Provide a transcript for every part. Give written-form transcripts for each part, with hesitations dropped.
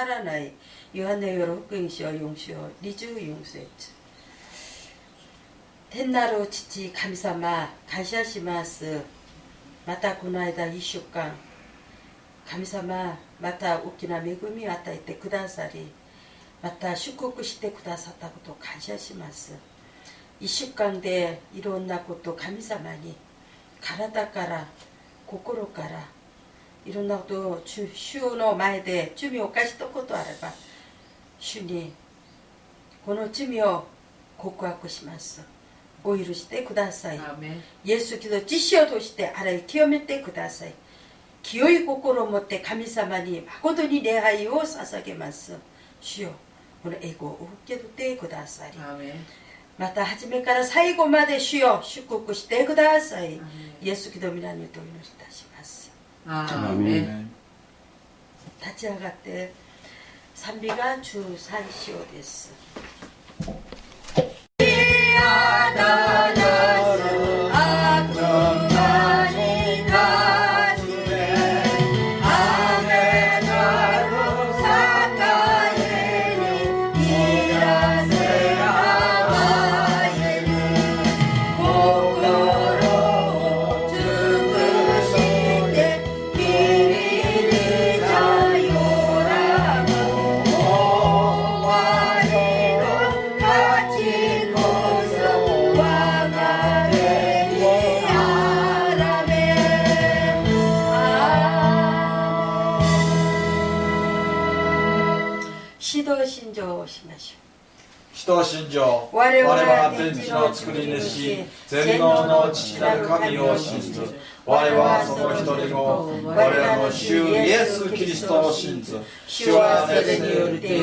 らないヨハネよろ福音書4章24節天なる父神様感謝します。またこの間1週間神様また大きな恵みを与えてくださり、また祝福してくださったことを感謝します。1週間でいろんなことを神様に体から心からいろんなことを主の前で罪を犯したことあれば主にこの罪を告白します。お許してください。イエス・キリスト父をとして洗い清めてください。清い心を持って神様に誠に礼拝を捧げます。主よ、この栄光を受け取ってください。また初めから最後まで主よ祝福してください。イエス・キリストの皆によってお祈りいたします。アーメン。立ち上がって賛美が13章です。使徒信条。我々は天地の作り主、全能の父なる神を信ず。我はその一人子、我らの主イエス・キリストを信ず。主は聖霊により宿り、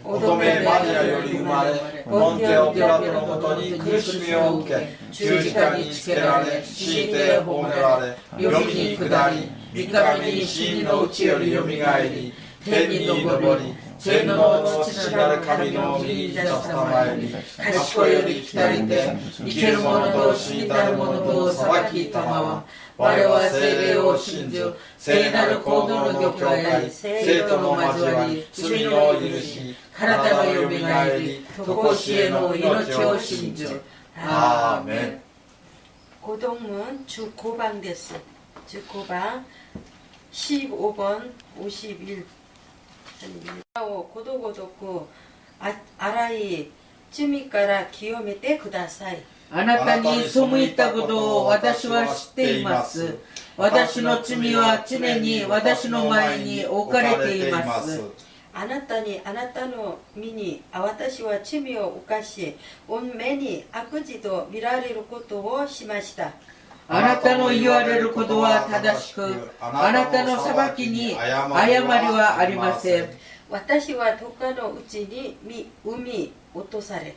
乙女マリアより生まれ、ポンテオ・ピラトのもとに苦しみを受け、十字架につけられ、死いて葬られ、黄泉に下り、三日目に死人のうちよりよみがえり、天に昇り、全能の父なる神の右に立たまえり、賢いより来たりて、生ける者と死にたる者と裁きたまわ。我は聖霊を信じ、聖なる行動の教会、生徒の交わり、罪の許し、体のよみがえり、常しえの命を信じる。アーメン。고동문 주9방です。주9방 15번 51ことごとく洗い罪から清めてください。あなたに背いたことを私は知っています。私の罪は常に私の前に置かれています。あなたの身に私は罪を犯し、御目に悪事と見られることをしました。あなたの言われることは正しく、あなたの裁きに誤りはありません。私は他のうちに産み落とされ、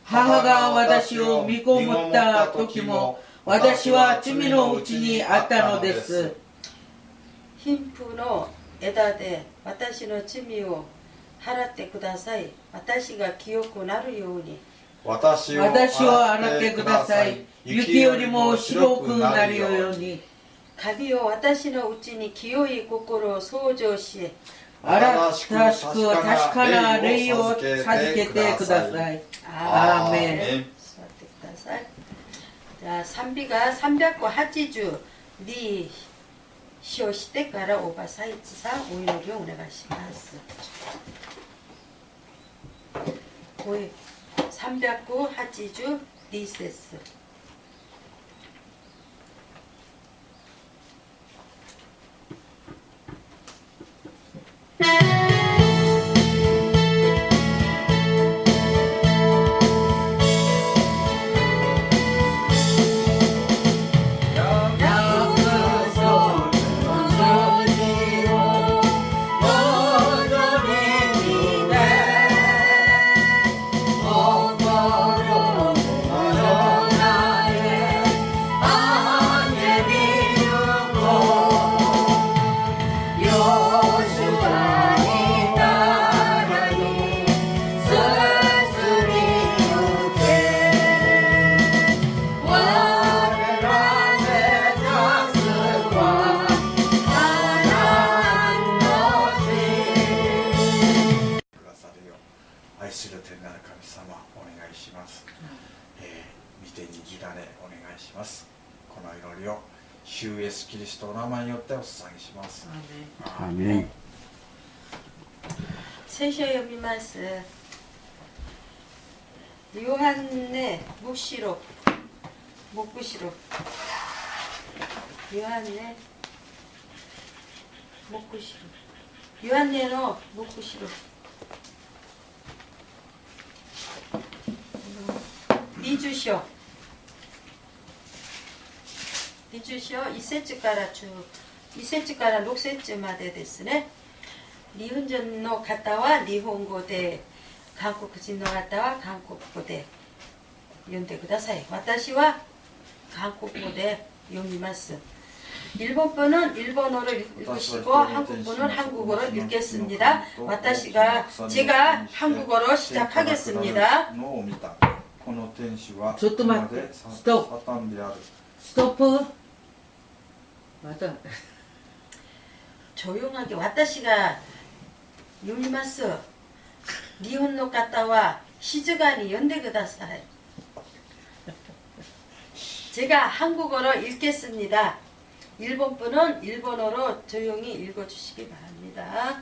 母が私を見こもった時も、私は罪のうちにあったのです。貧富の枝で私の罪を払ってください。私が清くなるように。私を洗ってください。雪よりも白くなるように。神を私のうちに清い心を創造し、新しく確かな霊を授けてください。アーメン。座ってください。じゃあ賛美が382章してからおばさいちさんお祈りをお願いします。382節。よします。御手に委ねお願いします。この祈りを主イエスキリストの名前によってお捧げします。アーメン。聖書を読みます。ヨハネ黙示録ヨハネ黙示録ヨハネの黙示録20章1節から6節までですね。日本人の方は日本語で、韓国人の方は韓国語で読んでください。私は韓国語で読みます。일본분은 일본어로 읽으시고 한국분은 한국어로 읽겠습니다. 제가 한국어로 시작하겠습니다. この天使はちょっと待って、ストップ。サタンである。ストップ。また。 조용하게 私が読みます。日本の方は静かに読んでください。 제가 한국어로 읽겠습니다. 일본 분은 일본어로 조용히 읽어주시기 바랍니다.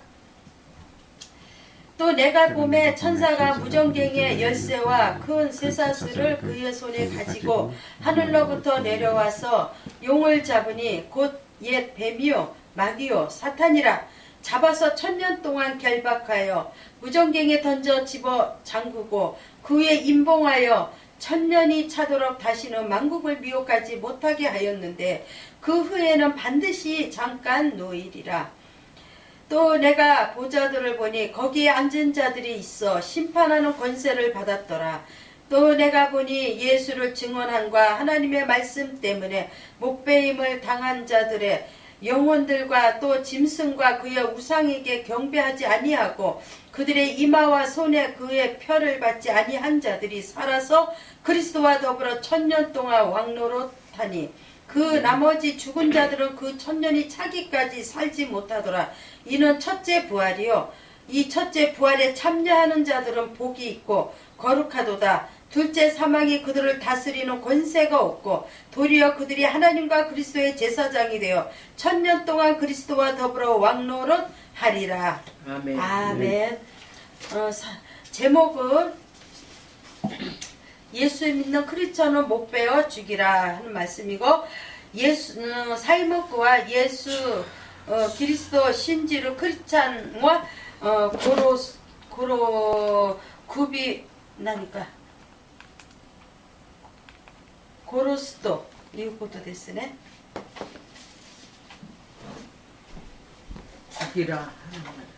또 내가 봄에 천사가 무전갱의 열쇠와 큰 쇠사슬을 그의 손에 가지고 하늘로부터 내려와서 용을 잡으니 곧 옛 뱀이요 마귀요 사탄이라 잡아서 1000년 동안 결박하여 무전갱에 던져 집어 잠그고 그 위에 임봉하여 1000년이 차도록 다시는 만국을 미혹하지 못하게 하였는데 그 후에는 반드시 잠깐 노일이라. 또 내가 보좌들을 보니 거기에 앉은 자들이 있어 심판하는 권세를 받았더라. 또 내가 보니 예수를 증언함과 하나님의 말씀 때문에 목배임을 당한 자들의 영혼들과 또 짐승과 그의 우상에게 경배하지 아니하고 그들의 이마와 손에 그의 표를 받지 아니한 자들이 살아서 그리스도와 더불어 1000년 동안 왕노릇하니 그 나머지 죽은 자들은 그 1000년이 차기까지 살지 못하더라. 이는 첫째 부활이요 이 첫째 부활에 참여하는 자들은 복이 있고 거룩하도다. 둘째 사망이 그들을 다스리는 권세가 없고 도리어 그들이 하나님과 그리스도의 제사장이 되어 1000년 동안 그리스도와 더불어 왕노릇하리라. 아멘. 아멘. 제목은 예수 믿는 크리스천은 못 베어 죽이라 하는 말씀이고 사이먼크와 예수 그리스도 신지로 크리스찬과 굽이 나니까 고로스도 이것도 됐으네. 죽이라 하는 말.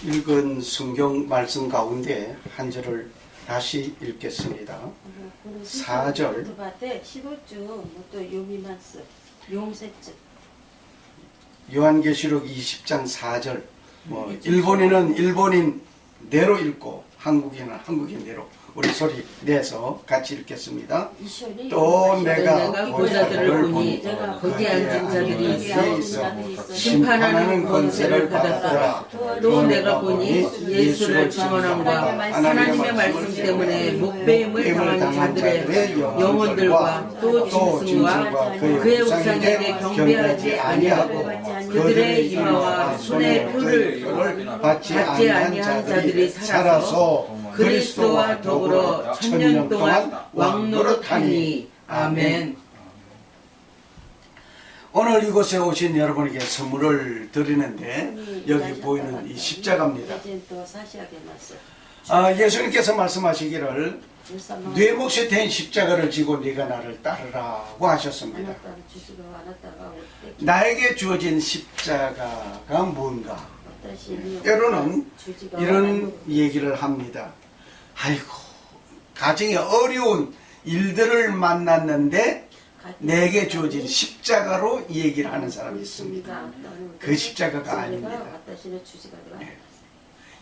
읽은 성경 말씀 가운데 한 절을 다시 읽겠습니다. 4절 15주 요한계시록 20장 4절 일본인은 일본인대로 읽고 한국인은 한국인대로 우리 소리 내서 같이 읽겠습니다. 또 내가 보좌들을 보니 거기 앉은 자들이 있어 심판하는 권세를 받았더라. 또 내가 보니 예수를 증언함과 하나님의 말씀 때문에 목배임을 당한 자들의 영혼들과 또 짐승과 그의 우상에게 경배하지 아니하고 그들의 이마와 손에 표를 받지 아니한 자들이 살아서 그리스도와 더불어 1000년 동안 왕노릇하니. 아멘. 오늘 이곳에 오신 여러분에게 선물을 드리는데 여기 보이는 이 십자가입니다. 예수님께서 말씀하시기를 네 몫이 된 십자가를 지고 네가 나를 따르라고 하셨습니다. 나에게 주어진 십자가가 뭔가? 때로는 이런 얘기를 합니다. 아이고, 가정에 어려운 일들을 만났는데 내게 주어진 십자가로 이 얘기를 하는 사람이 있습니다. 그 십자가가 아닙니다.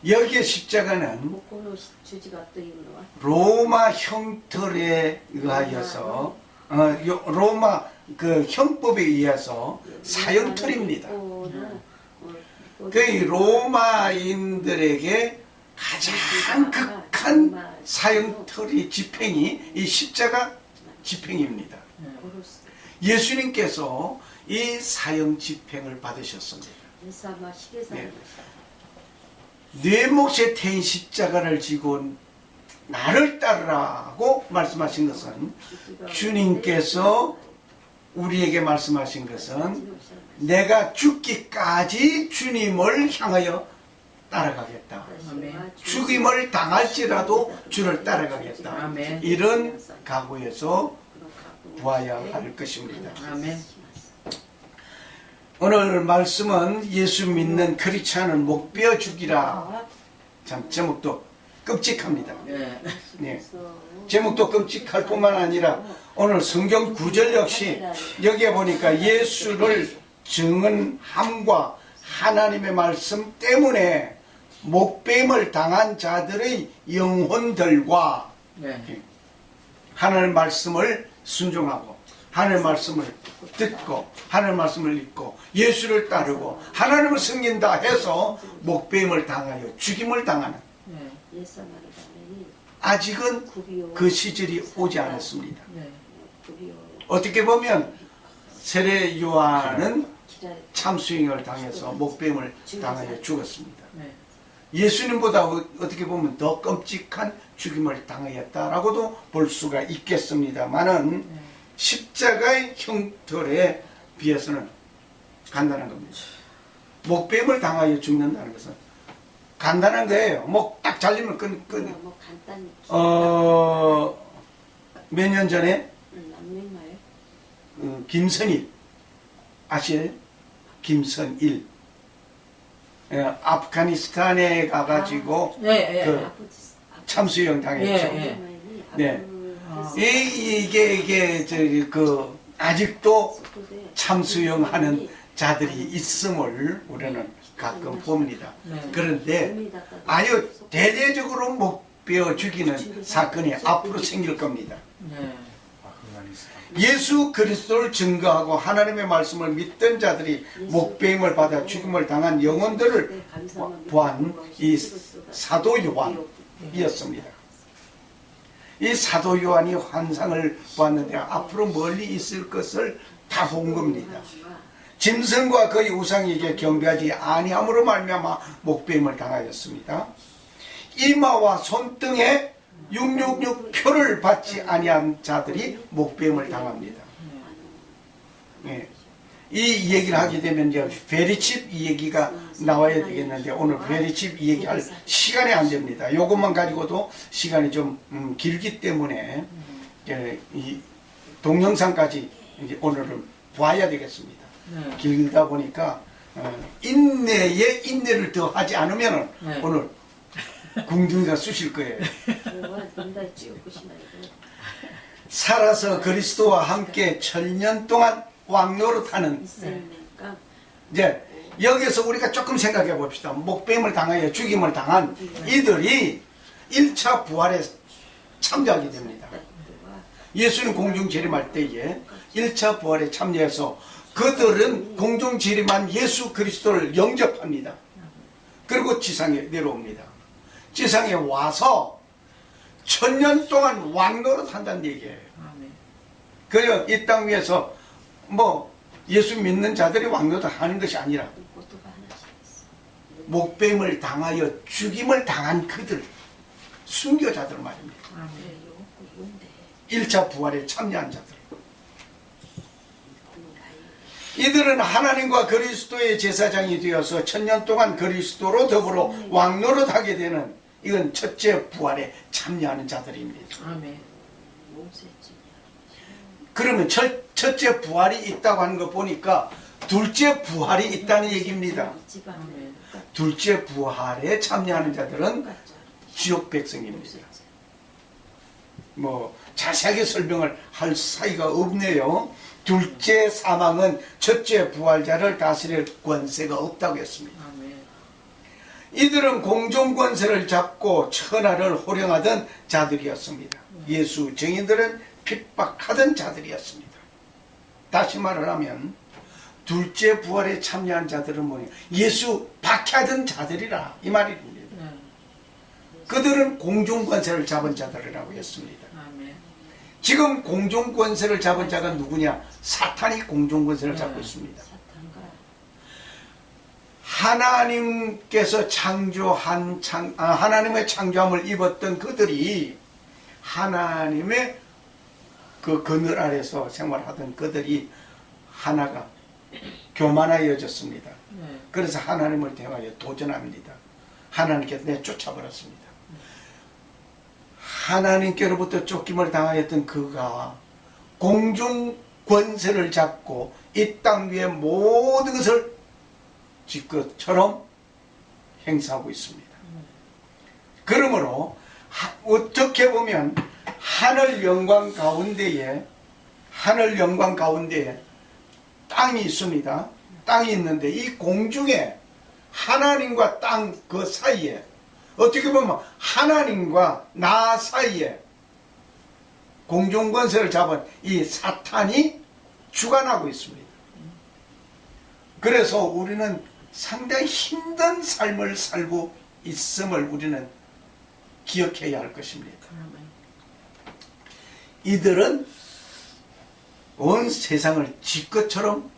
여기에 십자가는 로마 형틀에 의하여서 로마 그 형법에 의해서 사형틀입니다. 그 로마인들에게 가장 극한 사형틀이 집행이 이 십자가 집행입니다. 예수님께서 이 사형 집행을 받으셨습니다. 네. 내 몫에 태인 십자가를 지고 나를 따르라고 말씀하신 것은 주님께서 우리에게 말씀하신 것은 내가 죽기까지 주님을 향하여 따라가겠다. 아멘. 죽임을 당할지라도 주를 따라가겠다. 아멘. 이런 각오에서 보아야 할 것입니다. 아멘. 오늘 말씀은 예수 믿는 크리스찬은 목 베어 죽이라. 참 제목도 끔찍합니다. 네. 네. 제목도 끔찍할 뿐만 아니라 오늘 성경 구절 역시 여기에 보니까 예수를 증언함과 하나님의 말씀 때문에 목뱀을 당한 자들의 영혼들과 네. 하나님의 말씀을 순종하고 하나님의 말씀을 듣고 하나님의 말씀을 읽고 예수를 따르고 하나님을 섬긴다 해서 목뱀을 당하여 죽임을 당하는 네. 아직은 그 시절이 오지 않았습니다. 네. 어떻게 보면 세례 요한은 참수형을 당해서 목뱀을 당하여 죽었습니다. 네. 예수님보다 어떻게 보면 더 끔찍한 죽임을 당하였다라고도 볼 수가 있겠습니다만은 십자가의 형틀에 비해서는 간단한 겁니다. 목뱀을 당하여 죽는다는 것은 간단한 거예요. 목 딱 잘리면 몇 년 전에 김선일 아시아요? 김선일 아프가니스탄에 가가지고 네. 그 참수형 당했죠. 네. 이게 저기 그 아직도 참수형하는 자들이 있음을 우리는 가끔 봅니다. 네. 그런데 아주 대대적으로 목 베어 죽이는 사건이 앞으로 생길 겁니다. 네. 예수 그리스도를 증거하고 하나님의 말씀을 믿던 자들이 목배임을 받아 죽임을 당한 영혼들을 보한 이 사도 요한이었습니다. 이 사도 요한이 환상을 보았는데 앞으로 멀리 있을 것을 다 본 겁니다. 짐승과 그의 우상에게 경배하지 아니함으로 말미암아 목배임을 당하였습니다. 이마와 손등에 666표를 받지 아니한 자들이 목배임을 당합니다. 네. 이 얘기를 하게 되면 이제 베리칩 이 얘기가 나와야 되겠는데 오늘 베리칩 이 얘기할 시간이 안 됩니다. 이것만 가지고도 시간이 좀 길기 때문에 이 동영상까지 이제 오늘은 봐야 되겠습니다. 길다 보니까 인내에 인내를 더 하지 않으면 오늘 궁둥이가 쑤실 거예요. 살아서 그리스도와 함께 천년 동안 왕노릇하는 이제 여기서 우리가 조금 생각해 봅시다. 목뱀을 당하여 죽임을 당한 이들이 1차 부활에 참여하게 됩니다. 예수님 공중 재림할 때에 1차 부활에 참여해서 그들은 공중 재림한 예수 그리스도를 영접합니다. 그리고 지상에 내려옵니다. 지상에 와서 천년 동안 왕노릇 한다는 얘기예요. 그래요. 이 땅 위에서 뭐 예수 믿는 자들이 왕노릇 하는 것이 아니라 목뱀을 당하여 죽임을 당한 그들 순교자들 말입니다. 1차 부활에 참여한 자들. 이들은 하나님과 그리스도의 제사장이 되어서 천년 동안 그리스도로 더불어 왕노릇하게 되는 이건 첫째 부활에 참여하는 자들입니다. 아멘. 그러면 첫째 부활이 있다고 하는 거 보니까 둘째 부활이 있다는 얘기입니다. 둘째 부활에 참여하는 자들은 지옥 백성입니다. 뭐 자세하게 설명을 할 사이가 없네요. 둘째 사망은 첫째 부활자를 다스릴 권세가 없다고 했습니다. 아멘. 이들은 공중권세를 잡고 천하를 호령하던 자들이었습니다. 예수 증인들은 핍박하던 자들이었습니다. 다시 말을 하면 둘째 부활에 참여한 자들은 뭐냐? 예수 박해하던 자들이라 이 말입니다. 그들은 공중권세를 잡은 자들이라고 했습니다. 아멘. 지금 공중권세를 잡은 자가 누구냐? 사탄이 공중권세를 잡고 있습니다. 하나님께서 하나님의 창조함을 입었던 그들이 하나님의 그 그늘 아래서 생활하던 그들이 하나가 교만하여졌습니다. 그래서 하나님을 대하여 도전합니다. 하나님께서 내쫓아버렸습니다. 하나님께로부터 쫓김을 당하였던 그가 공중 권세를 잡고 이 땅 위의 모든 것을 지것처럼 행사하고 있습니다. 그러므로 어떻게 보면 하늘 영광 가운데에 땅이 있습니다. 땅이 있는데 이 공중에 하나님과 땅 그 사이에 어떻게 보면 하나님과 나 사이에 공중권세를 잡은 이 사탄이 주관하고 있습니다. 그래서 우리는 상당히 힘든 삶을 살고 있음을 우리는 기억해야 할 것입니다. 이들은 온 세상을 지 것처럼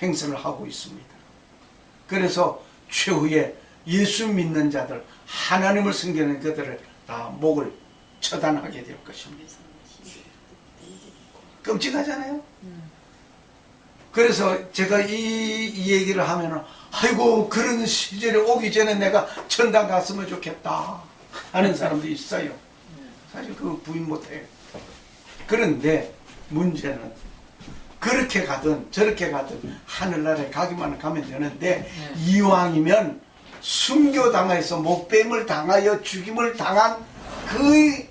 행세를 하고 있습니다. 그래서 최후에 예수 믿는 자들, 하나님을 섬기는 그들을 다 목을 처단하게 될 것입니다. 끔찍하잖아요. 그래서 제가 이 얘기를 하면은 아이고 그런 시절이 오기 전에 내가 천당 갔으면 좋겠다 하는 사람도 있어요. 사실 그거 부인 못해요. 그런데 문제는 그렇게 가든 저렇게 가든 하늘나라에 가기만 가면 되는데 이왕이면 순교당해서 목뱀을 당하여 죽임을 당한 그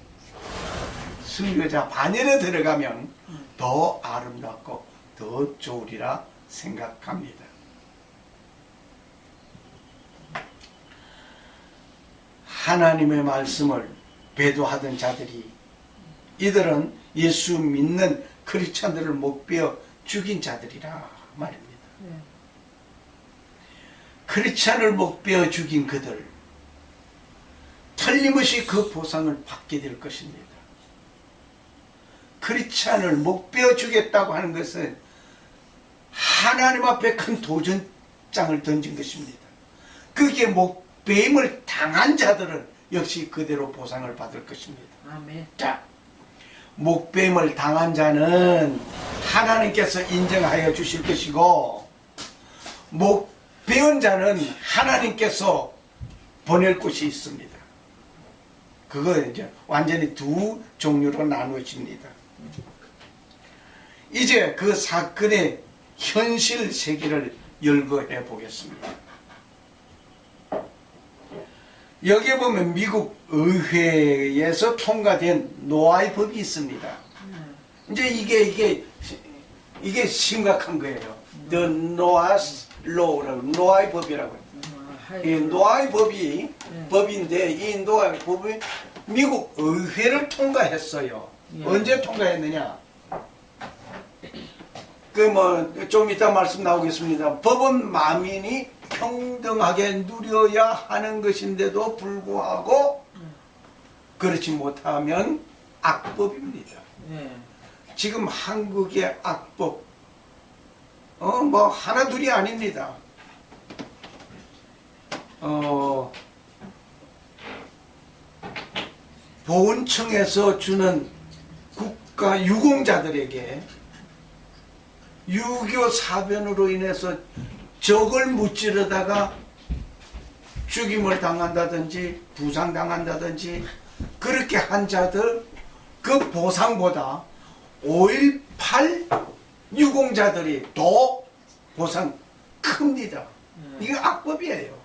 순교자 반열에 들어가면 더 아름답고 더 좋으리라 생각합니다. 하나님의 말씀을 배도하던 자들이 이들은 예수 믿는 크리스찬들을 목베어 죽인 자들이라 말입니다. 크리스찬을 목베어 죽인 그들 틀림없이 그 보상을 받게 될 것입니다. 크리스찬을 목베어 주겠다고 하는 것은 하나님 앞에 큰 도전장을 던진 것입니다. 그게 목배임을 당한 자들은 역시 그대로 보상을 받을 것입니다. 아멘. 자, 목배임을 당한 자는 하나님께서 인정하여 주실 것이고 목배운 자는 하나님께서 보낼 곳이 있습니다. 그거 이제 완전히 두 종류로 나누어집니다. 이제 그 사건의 현실 세계를 열거해 보겠습니다. 여기에 보면 미국 의회에서 통과된 노아의 법이 있습니다. 이제 이게 심각한 거예요. The Noah's Law라고, 노아의 법이라고. 이 노아의 법인데 이 노아의 법이 미국 의회를 통과했어요. 언제 통과했느냐? 좀 이따 말씀 나오겠습니다. 법은 만민이 평등하게 누려야 하는 것인데도 불구하고 그렇지 못하면 악법입니다. 지금 한국의 악법 하나 둘이 아닙니다. 보훈청에서 주는 국가 유공자들에게 유교 사변으로 인해서 적을 무찌르다가 죽임을 당한다든지 부상당한다든지 그렇게 한 자들 그 보상보다 5.18 유공자들이 더 보상 큽니다. 이게 악법이에요.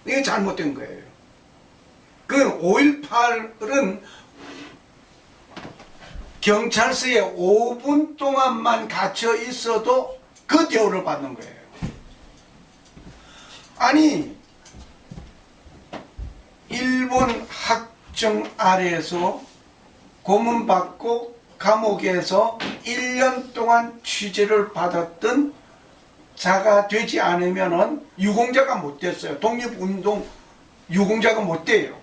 이게 잘못된 거예요. 그 5.18은 경찰서에 5분 동안만 갇혀 있어도 그 대우를 받는 거예요. 아니, 일본 학정 아래에서 고문받고 감옥에서 1년 동안 취재를 받았던 자가 되지 않으면은 유공자가 못 됐어요. 독립운동 유공자가 못 돼요.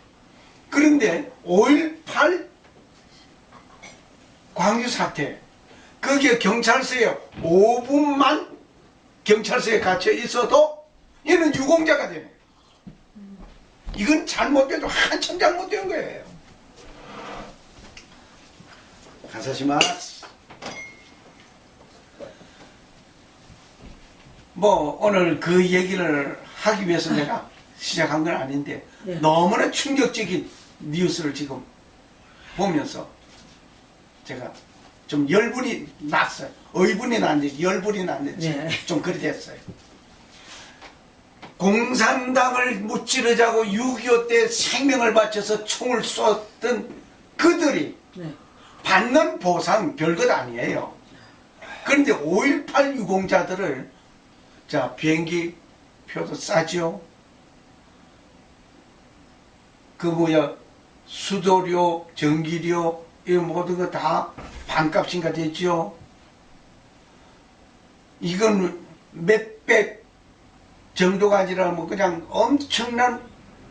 그런데 5.18 광주 사태, 거기에 경찰서에 5분만 경찰서에 갇혀 있어도 얘는 유공자가 되네. 이건 잘못돼도 한참 잘못된 거예요. 가사시마스. 뭐 오늘 그 얘기를 하기 위해서 내가 시작한 건 아닌데 네. 너무나 충격적인 뉴스를 지금 보면서 제가 좀 열불이 났어요. 의분이 났는지 열불이 났는지 네. 좀 그리 됐어요. 공산당을 무찌르자고 6.25 때 생명을 바쳐서 총을 쏘았던 그들이 네. 받는 보상 별것 아니에요. 그런데 5.18 유공자들을 자 비행기 표도 싸죠. 그 뭐야 수도료, 전기료 이 모든 거 다 반값인가 됐죠. 이건 몇백 정도가 아니라 뭐 그냥 엄청난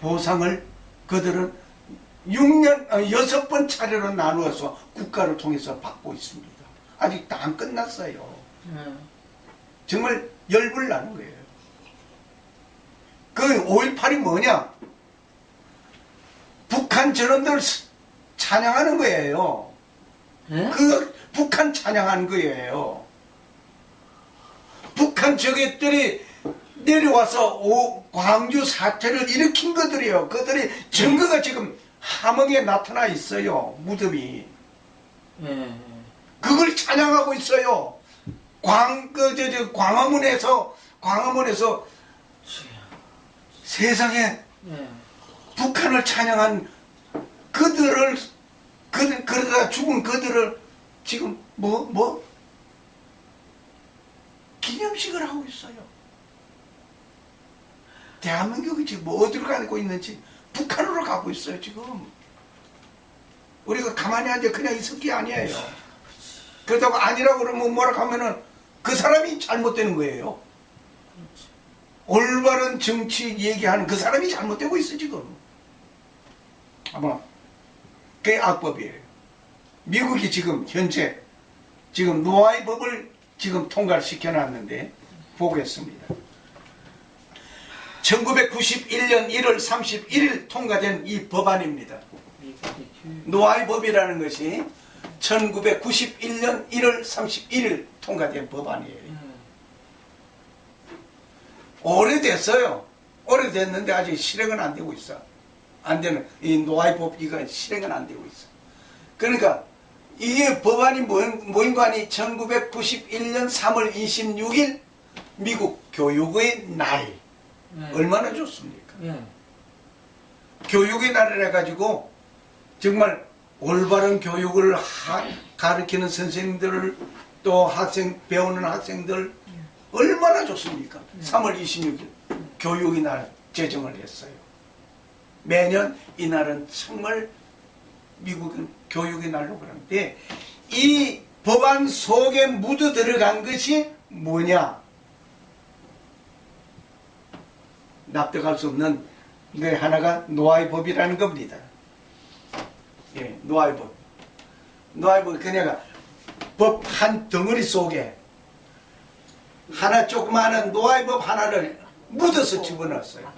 보상을 그들은 6번 차례로 나누어서 국가를 통해서 받고 있습니다. 아직 다 안 끝났어요. 정말 열불 나는 거예요. 그 5.18이 뭐냐? 북한 저놈들 찬양하는 거예요. 네? 그 북한 찬양하는 거예요. 북한 저것들이 내려와서 광주 사태를 일으킨 것들이에요. 그들이 증거가 지금 함흥에 나타나 있어요. 무덤이. 그걸 찬양하고 있어요. 광화문에서 세상에 북한을 찬양한 그들을 그러다 죽은 그들을 지금 기념식을 하고 있어요. 대한민국이 지금 어디로 가고 있는지 북한으로 가고 있어요. 지금 우리가 가만히 앉아 그냥 있을 게 아니에요. 그렇다고 아니라고 그러면 뭐라 하면은 그 사람이 잘못되는 거예요. 올바른 정치 얘기하는 그 사람이 잘못되고 있어 지금. 아마 그게 악법이에요. 미국이 지금 현재 지금 노아의 법을 지금 통과를 시켜놨는데 보겠습니다. 1991년 1월 31일 통과된 이 법안입니다. 노아의 법이라는 것이 1991년 1월 31일 통과된 법안이에요. 오래됐어요. 오래됐는데 아직 실행은 안 되고 있어. 안 되는 이 노아의 법 이거 실행은 안 되고 있어. 그러니까 이게 법안이 뭐인가니 1991년 3월 26일 미국 교육의 날. 얼마나 좋습니까? 교육의 날을 해가지고 정말 올바른 교육을 가르치는 선생님들 또 배우는 학생들 얼마나 좋습니까? 3월 26일 교육의 날 제정을 했어요. 매년 이날은 정말 미국은 교육의 날로 그러는데 이 법안 속에 묻어 들어간 것이 뭐냐? 납득할 수 없는 그 하나가 노아의 법이라는 겁니다. 예, 노아의 법. 노아의 법, 그녀가 법 한 덩어리 속에 하나 조그마한 노아의 법 하나를 묻어서 집어넣었어요.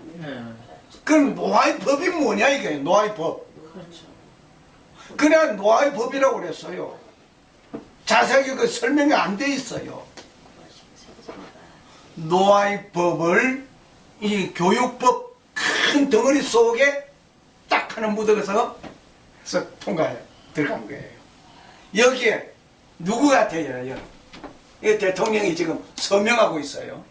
그럼 노아의 법이 뭐냐 이게 노아의 법. 그냥 노아의 법이라고 그랬어요. 자세하게 그 설명이 안 돼 있어요. 노아의 법을 이 교육법 큰 덩어리 속에 딱 하나 묻어서 통과해 들어간 거예요. 여기에 누구 같아요? 이 대통령이 지금 서명하고 있어요.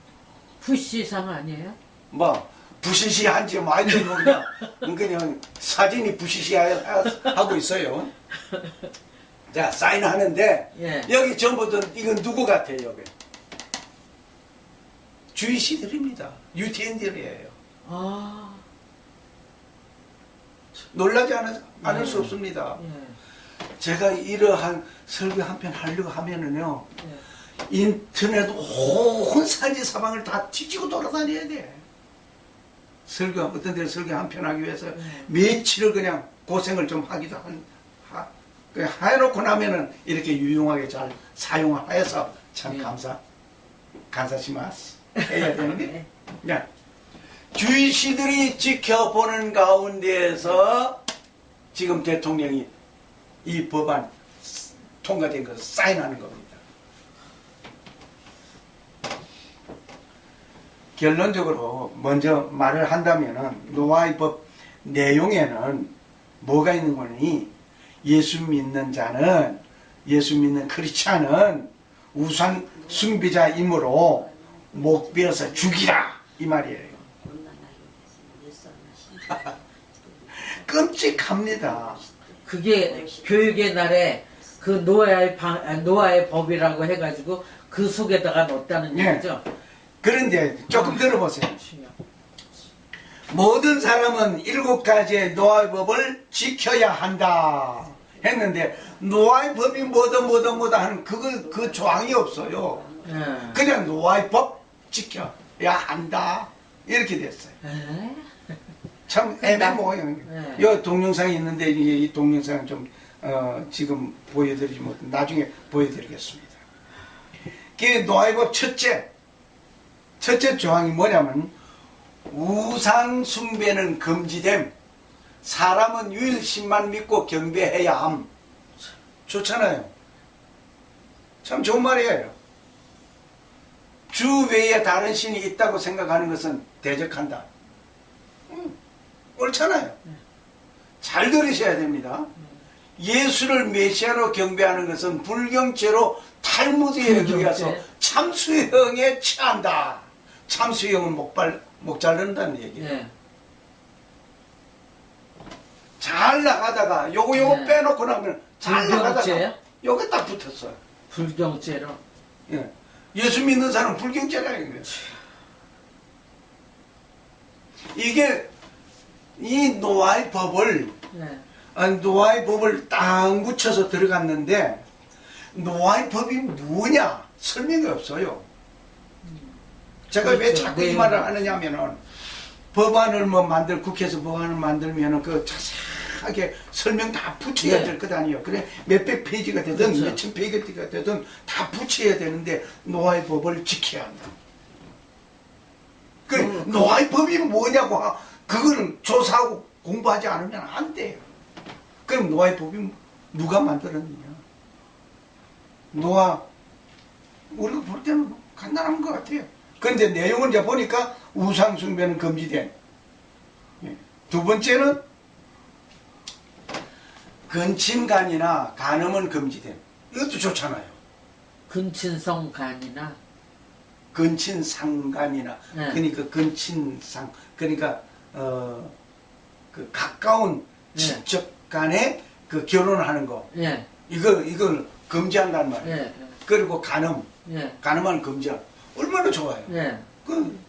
부시상 아니에요? 뭐 부시시한지 뭐 하여튼 뭐 그냥 사진이 부시시하고 있어요. 자, 사인하는데 예. 여기 전부 다 이건 누구 같아요? 여기 주이시들입니다. 유태인들이에요. 아. 놀라지 않을 수 없습니다. 예. 제가 이러한 설교 한 편 하려고 하면은요, 예. 인터넷 온 산지 사방을 다 뒤지고 돌아다녀야 돼. 설교, 어떤 데를 설교 한 편 하기 위해서 며칠을 그냥 고생을 좀 하기도 해놓고 나면은 이렇게 유용하게 잘 사용하여서 참 감사시마스 해야 되는데. 야, 주이시들이 지켜보는 가운데에서 지금 대통령이 이 법안 통과된 것을 사인하는 겁니다. 결론적으로 먼저 말을 한다면은 노아의 법 내용에는 뭐가 있는 거니? 예수 믿는 자는, 예수 믿는 크리스찬은 우상 숭배자이므로 목 베어서 죽이라 이 말이에요. 끔찍합니다. 그게 교육의 날에 그 노아의 법이라고 해가지고 그 속에다가 넣었다는 예. 얘기죠. 그런데 조금 들어보세요. 모든 사람은 7가지의 노아의 법을 지켜야 한다 했는데 노아의 법이 뭐다 하는 그 조항이 없어요. 예. 그냥 노아의 법 지켜야 한다 이렇게 됐어요. 에? 참 애매모호해요. 네. 이 동영상이 있는데 이 동영상 좀 지금 보여드리지 못, 나중에 보여드리겠습니다. 그 노아의 법 첫째 조항이 뭐냐면 우상 숭배는 금지됨. 사람은 유일신만 믿고 경배해야 함. 좋잖아요. 참 좋은 말이에요. 주 외에 다른 신이 있다고 생각하는 것은 대적한다. 옳잖아요. 잘 들으셔야 됩니다. 예수를 메시아로 경배하는 것은 불경죄로 탈무드에 의해서 참수형에 취한다. 참수형은 목 자른다는 얘기예요. 예. 잘 나가다가 요거 네. 빼놓고 나면 잘 나가다가 불경죄요? 요게 딱 붙었어요. 불경죄로. 예. 예수 믿는 사람은 불경죄라는 거예요. 이게 이 노아의 법을 예. 노아의 법을 딱 묻혀서 들어갔는데 노아의 법이 뭐냐 설명이 없어요. 제가 왜 그렇죠. 자꾸 이 네. 말을 하느냐면은 법안을 국회에서 법안을 만들면은 그 자세하게 설명 다 붙여야 네. 될 것 아니에요. 그래 몇백 페이지가 되든 그렇죠. 몇천 페이지가 되든 다 붙여야 되는데 노아의 법을 지켜야 한다. 그 노아의 법이 뭐냐고 그거는 조사하고 공부하지 않으면 안 돼요. 그럼 노아의 법이 누가 만들었느냐? 노아 우리가 볼 때는 간단한 것 같아요. 그런데 내용을 이제 보니까 우상 숭배는 금지된. 두 번째는 근친간이나 간음은 금지된. 이것도 좋잖아요. 근친성간이나 근친상간이나 네. 그러니까 근친상 그러니까 그 가까운 친척 간에 그 결혼하는 거 예. 이걸 금지한단 말이에요. 예. 그리고 간음 예. 간음하는 금지한 얼마나 좋아요. 예. 그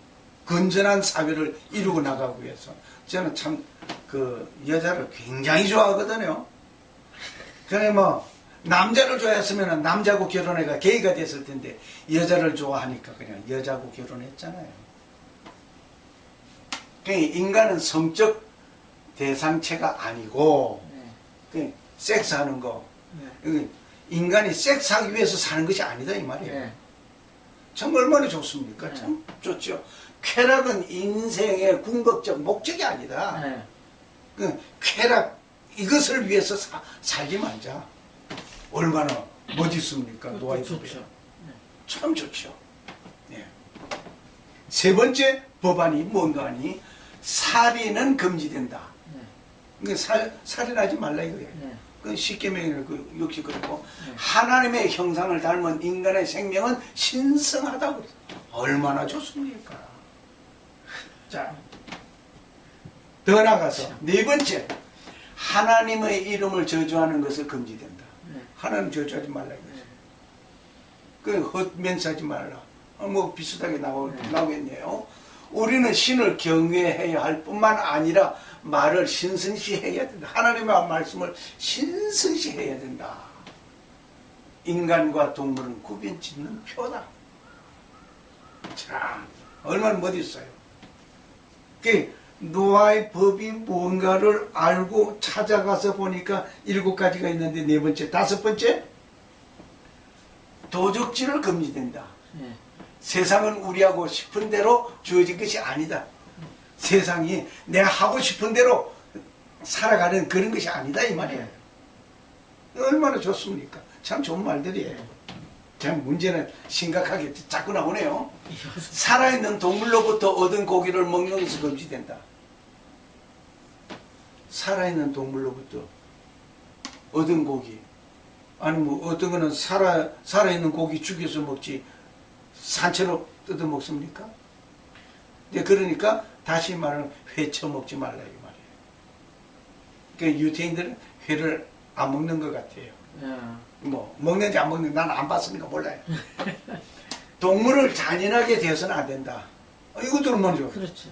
건전한 사회를 이루고 나가기 위해서 저는 참 그 여자를 굉장히 좋아하거든요. 그래 뭐 남자를 좋아했으면 남자하고 결혼해가 게이가 됐을 텐데 여자를 좋아하니까 그냥 여자하고 결혼했잖아요. 그러니까 인간은 성적 대상체가 아니고 그냥 섹스하는 거 인간이 섹스하기 위해서 사는 것이 아니다 이 말이에요. 예. 참 얼마나 좋습니까? 네. 참 좋죠. 쾌락은 인생의 궁극적 목적이 아니다. 예. 그 쾌락 이것을 위해서 살지 말자. 얼마나 멋있습니까? 노아의 법이. 좋죠. 참 좋죠. 예. 세 번째 법안이 뭔가 하니 살인은 금지된다. 그러니까 살인하지 말라 이거예요. 예. 그 십계명에는 그 역시 그렇고 네. 하나님의 형상을 닮은 인간의 생명은 신성하다고 그랬어요. 얼마나 좋습니까? 자, 더 나가서 네 번째 하나님의 이름을 저주하는 것을 금지된다. 네. 하나님 저주하지 말라 이거지. 그 헛맹세하지 말라. 뭐 비슷하게 나오겠네요. 우리는 신을 경외해야 할 뿐만 아니라 말을 신성시 해야 된다. 하나님의 말씀을 신성시 해야 된다. 인간과 동물은 구분 짓는 표다. 자, 얼마나 멋있어요. 그 노아의 법이 뭔가를 알고 찾아가서 보니까 7가지가 있는데, 4번째, 5번째, 도적질을 금지된다. 세상은 우리하고 싶은 대로 주어진 것이 아니다. 세상이 내가 하고 싶은 대로 살아가는 그런 것이 아니다 이 말이에요. 얼마나 좋습니까? 참 좋은 말들이에요. 참 문제는 심각하게 자꾸 나오네요. 살아있는 동물로부터 얻은 고기를 먹는 것이 금지된다. 살아있는 동물로부터 얻은 고기, 아니 뭐 어떤 거는 살아있는 고기 죽여서 먹지 산채로 뜯어 먹습니까? 그러니까 다시 말하면 회 처먹지 말라 이 말이에요. 그러니까 유태인들은 회를 안 먹는 것 같아요. 뭐 먹는지 안 먹는지 나는 안 봤으니까 몰라요. 동물을 잔인하게 대해서는 안 된다. 이것들은 먼저. 그렇죠.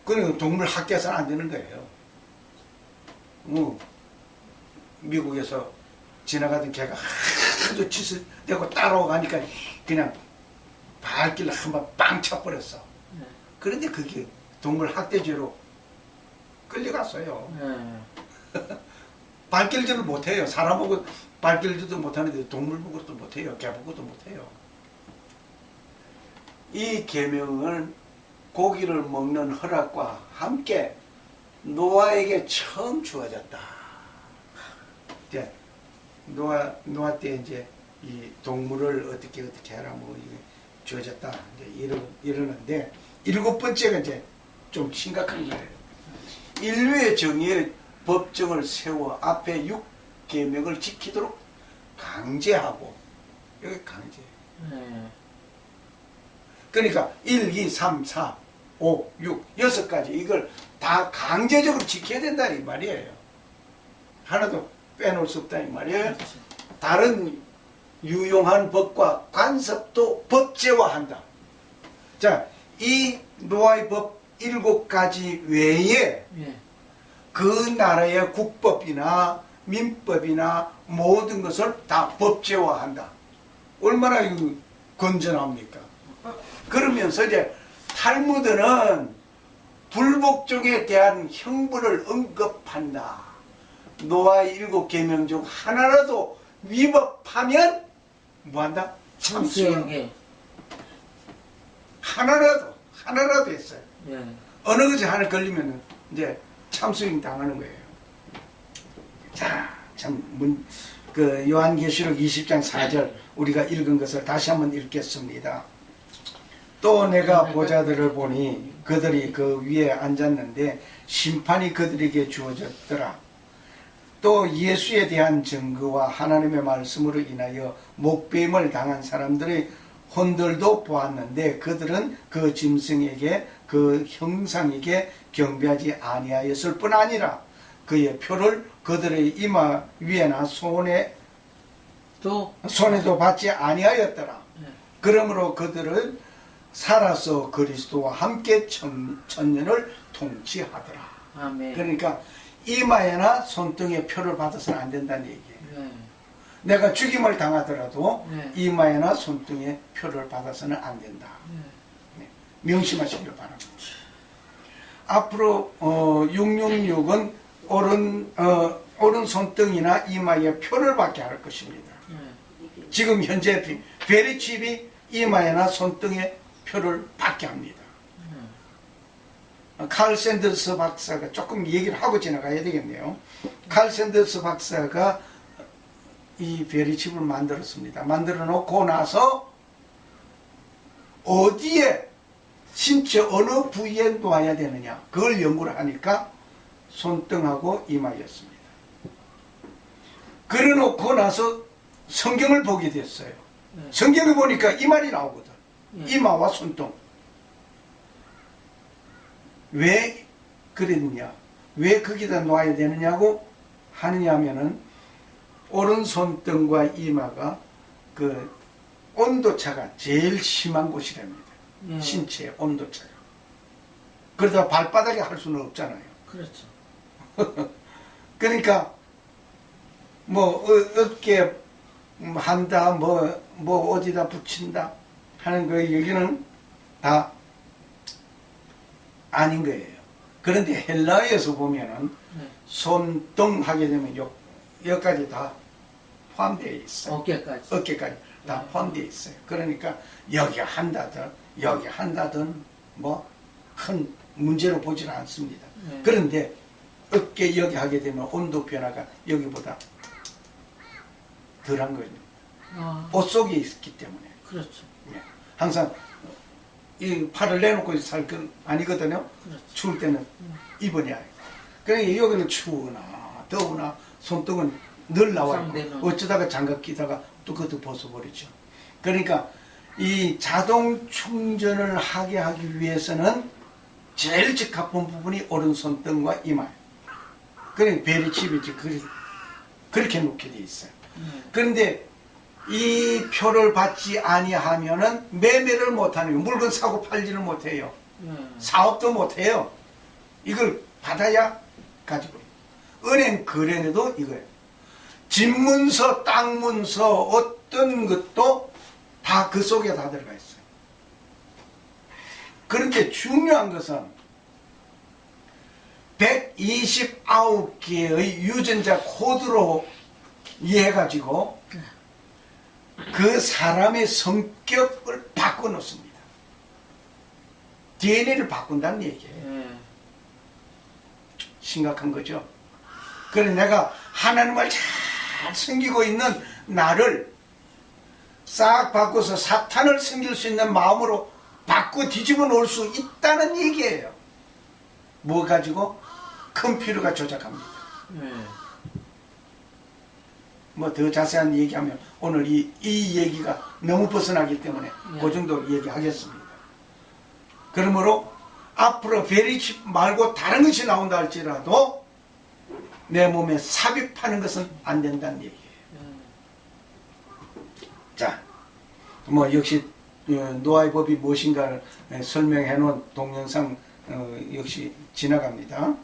그러니까 동물 학대해서는 안 되는 거예요. 미국에서 지나가던 개가 하도 짓을 대고 따라오가니까 그냥 발길을 한번 빵 쳐버렸어. 그런데 그게 동물 학대죄로 끌려갔어요. 발길질을 못해요. 사람 보고 발길질도 못하는데 동물 보고도 못해요. 개 보고도 못해요. 이 계명은 고기를 먹는 허락과 함께 노아에게 처음 주어졌다. 이제 노아 때 이제 이 동물을 어떻게 해라 뭐 이게 주어졌다. 이제 이러는데 7번째가 이제 좀 심각한 거예요. 인류의 정의에 법정을 세워 앞에 6계명을 지키도록 강제하고, 여기 강제. 그러니까 1, 2, 3, 4, 5, 6, 6가지 이걸 다 강제적으로 지켜야 된다 이 말이에요. 하나도 빼놓을 수 없다 이 말이에요. 다른 유용한 법과 관습도 법제화한다. 자, 이 노아의 법 7가지 외에 그 나라의 국법이나 민법이나 모든 것을 다 법제화한다. 얼마나 건전합니까? 그러면서 이제 탈무드는 불복종에 대한 형벌을 언급한다. 노아의 7계명 중 하나라도 위법하면 뭐한다? 참수형. 하나라도 했어요. 어느 것이 하나 걸리면 이제 참수형 당하는 거예요. 자, 참 그 요한계시록 20장 4절 우리가 읽은 것을 다시 한번 읽겠습니다. 또 내가 보자들을 보니 그들이 그 위에 앉았는데 심판이 그들에게 주어졌더라. 또 예수에 대한 증거와 하나님의 말씀으로 인하여 목배임을 당한 사람들의 혼들도 보았는데 그들은 그 짐승에게 그 형상에게 경배하지 아니하였을 뿐 아니라 그의 표를 그들의 이마 위에나 손에도 받지 아니하였더라. 그러므로 그들은 살아서 그리스도와 함께 천년을 통치하더라. 아멘. 그러니까 이마에나 손등에 표를 받아서는 안 된다는 얘기예요. 내가 죽임을 당하더라도 이마에나 손등에 표를 받아서는 안 된다. 명심하시기를 바랍니다. 앞으로 666은 오른 손등이나 이마에 표를 받게 할 것입니다. 지금 현재 베리칩이 이마에나 손등에 표를 받게 합니다. 칼 샌더스 박사가 조금 얘기를 하고 지나가야 되겠네요. 칼 샌더스 박사가 이 베리칩을 만들었습니다. 만들어 놓고 나서 어디에 신체 어느 부위에 놓아야 되느냐 그걸 연구를 하니까 손등하고 이마였습니다. 그래 놓고 나서 성경을 보게 됐어요. 성경을 보니까 이 말이 나오거든. 이마와 손등. 왜 그랬느냐, 왜 거기다 놓아야 되느냐고 하느냐 하면은 오른손등과 이마가 그 온도차가 제일 심한 곳이랍니다. 신체의 온도차가. 그러다 발바닥에 할 수는 없잖아요. 그렇죠. 그러니까 뭐 어깨 한다, 뭐 어디다 붙인다 하는 그 얘기는 다 아닌 거예요. 그런데 헬라어에서 보면은 손등 하게 되면 여기까지 다 포함되어 있어요. 어깨까지 다 포함되어 있어요. 그러니까 여기 한다든 뭐 큰 문제로 보지는 않습니다. 그런데 어깨 여기 하게 되면 온도 변화가 여기보다 덜한 거죠. 옷 속에 있기 때문에. 그렇죠. 항상 이 팔을 내놓고 살 건 아니거든요. 그렇죠. 추울 때는 입어야 해요. 그러니까 여기는 추우나 더우나 손등은 늘 나와 있고 어쩌다가 장갑 끼다가 또 그것도 벗어버리죠. 그러니까 이 자동 충전을 하게 하기 위해서는 제일 적합한 부분이 오른손등과 이마예요. 그러니까 베리칩이 그렇게 놓게 돼 있어요. 그런데 이 표를 받지 아니하면은 매매를 못하는 거예요. 물건 사고 팔지를 못해요. 사업도 못해요. 이걸 받아야 가지고. 은행 거래도 이거예요. 집문서, 땅 문서, 어떤 것도 다 그 속에 다 들어가 있어요. 그런데 중요한 것은 129개의 유전자 코드로 이해해가지고 그 사람의 성격을 바꿔놓습니다. DNA를 바꾼다는 얘기예요. 심각한 거죠. 그래서 내가 하나님을 잘 섬기고 있는 나를 싹 바꿔서 사탄을 섬길 수 있는 마음으로 바꿔 뒤집어 놓을 수 있다는 얘기예요. 뭐 가지고? 컴퓨터가 조작합니다. 뭐 더 자세한 얘기하면 오늘 이 얘기가 너무 벗어나기 때문에 그 정도 얘기하겠습니다. 그러므로 앞으로 베리칩 말고 다른 것이 나온다 할지라도 내 몸에 삽입하는 것은 안 된다는 얘기예요. 자, 뭐 역시 노아의 법이 무엇인가를 설명해 놓은 동영상 역시 지나갑니다.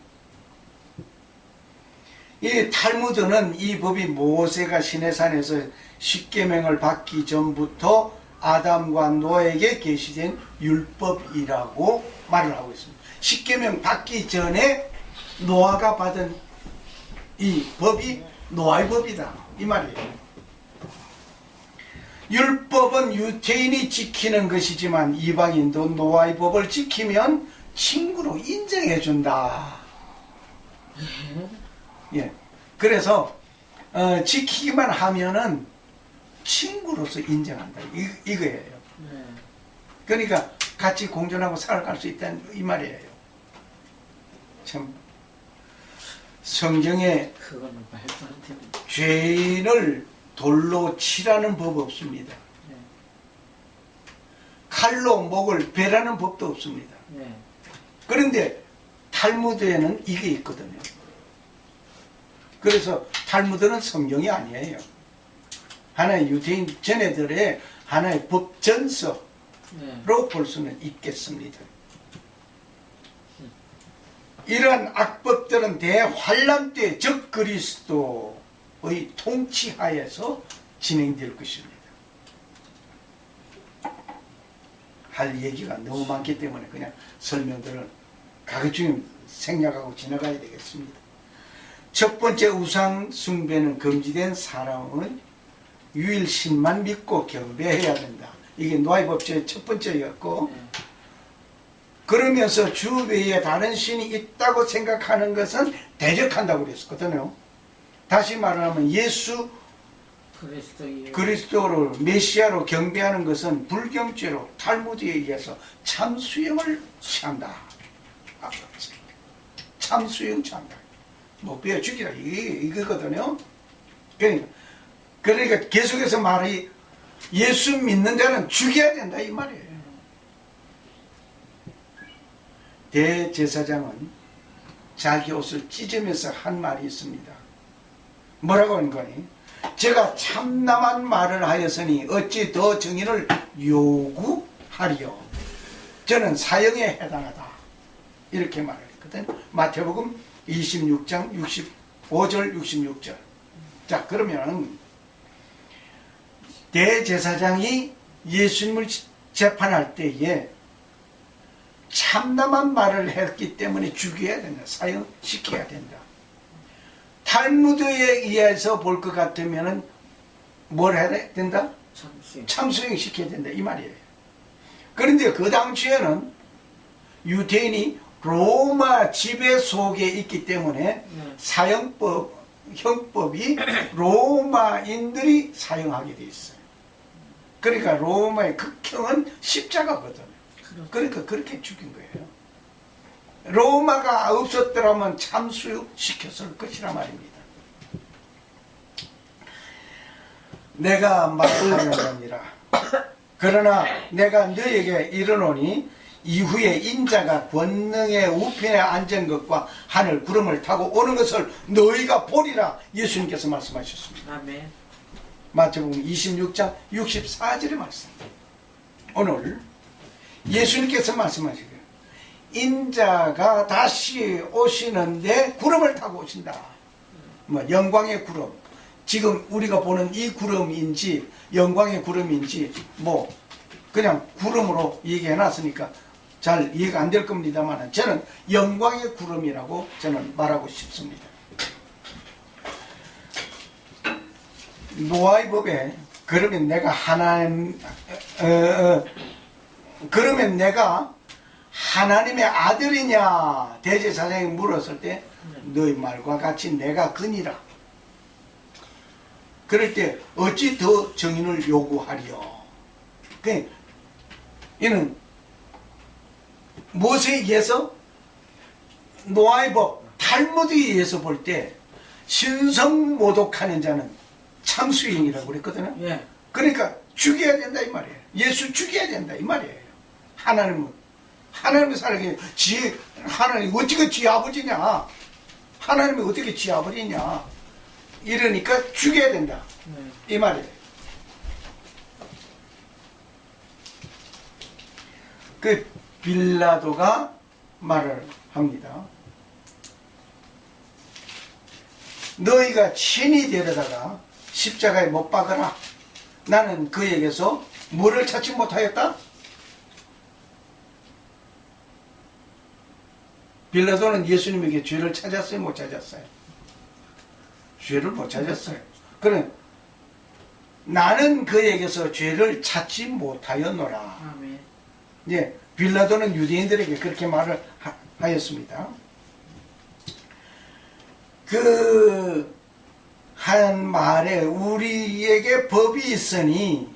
이 탈무드는 이 법이 모세가 시내산에서 십계명을 받기 전부터 아담과 노아에게 계시된 율법이라고 말을 하고 있습니다. 십계명 받기 전에 노아가 받은 이 법이 노아의 법이다 이 말이에요. 율법은 유태인이 지키는 것이지만 이방인도 노아의 법을 지키면 친구로 인정해준다. 예. 그래서 지키기만 하면은 친구로서 인정한다. 이거예요. 그러니까 같이 공존하고 살아갈 수 있다는 이 말이에요. 참 성경에 죄인을 돌로 치라는 법 없습니다. 칼로 목을 베라는 법도 없습니다. 그런데 탈무드에는 이게 있거든요. 그래서 탈무드는 성경이 아니에요. 하나의 유대인 전애들의 하나의 법전서로 볼 수는 있겠습니다. 이러한 악법들은 대환란 때 적 그리스도의 통치하에서 진행될 것입니다. 할 얘기가 너무 많기 때문에 그냥 설명들을 가급적 생략하고 지나가야 되겠습니다. 첫 번째 우상 숭배는 금지된 사람은 유일신만 믿고 경배해야 된다. 이게 노아의 법제의 첫 번째였고, 그러면서 주 외에 다른 신이 있다고 생각하는 것은 대적한다고 그랬었거든요. 다시 말하면 예수 그리스도를 메시아로 경배하는 것은 불경죄로 탈무드에 의해서 참수형을 취한다. 참수형 취한다. 뭐 베어 죽이라 이거거든요. 그러니까 계속해서 말이 예수 믿는 자는 죽여야 된다 이 말이에요. 대제사장은 자기 옷을 찢으면서 한 말이 있습니다. 뭐라고 하는 거니? 제가 참남한 말을 하였으니 어찌 더 증인을 요구하리요. 저는 사형에 해당하다. 이렇게 말했거든. 마태복음 26장 65절 66절. 자, 그러면 대제사장이 예수님을 재판할 때에 참담한 말을 했기 때문에 죽여야 된다. 사형시켜야 된다. 탈무드에 의해서 볼 것 같으면 뭘 해야 된다? 참수형 시켜야 된다. 이 말이에요. 그런데 그 당시에는 유대인이 로마 지배 속에 있기 때문에 형법이 로마인들이 사용하게 돼 있어요. 그러니까 로마의 극형은 십자가거든. 그러니까 그렇게 죽인 거예요. 로마가 없었더라면 참수시켰을 것이라 말입니다. 내가 말하려니라. 그러나 내가 너에게 이르노니 이후에 인자가 권능의 우편에 앉은 것과 하늘 구름을 타고 오는 것을 너희가 보리라. 예수님께서 말씀하셨습니다. 아멘. 마태복음 26장 64절의 말씀. 오늘 예수님께서 말씀하시기를 인자가 다시 오시는데 구름을 타고 오신다. 뭐 영광의 구름. 지금 우리가 보는 이 구름인지 영광의 구름인지 뭐 그냥 구름으로 얘기해 놨으니까 잘 이해가 안 될 겁니다만 저는 영광의 구름이라고 저는 말하고 싶습니다. 노아의 법에 그러면 내가 그러면 내가 하나님의 아들이냐 대제사장이 물었을 때 너희 말과 같이 내가 그니라. 그럴 때 어찌 더 증인을 요구하리요. 이는 무엇에 의해서? 노아의 법 탈무드에 의해서 볼 때 신성모독하는 자는 참수형이라고 그랬거든요. 예. 그러니까 죽여야 된다 이 말이에요. 예수 죽여야 된다 이 말이에요. 하나님의 사랑이 하나님 어떻게 지 아버지냐? 하나님이 어떻게 지 아버지냐? 이러니까 죽여야 된다 이 말이에요. 그 빌라도가 말을 합니다. 너희가 친히 데려다가 십자가에 못 박아라. 나는 그에게서 뭐를 찾지 못하였다? 빌라도는 예수님에게 죄를 찾았어요? 못 찾았어요? 죄를 못 찾았어요. 그래 나는 그에게서 죄를 찾지 못하였노라. 아멘. 예, 빌라도는 유대인들에게 그렇게 말을 하였습니다. 한 말에 우리에게 법이 있으니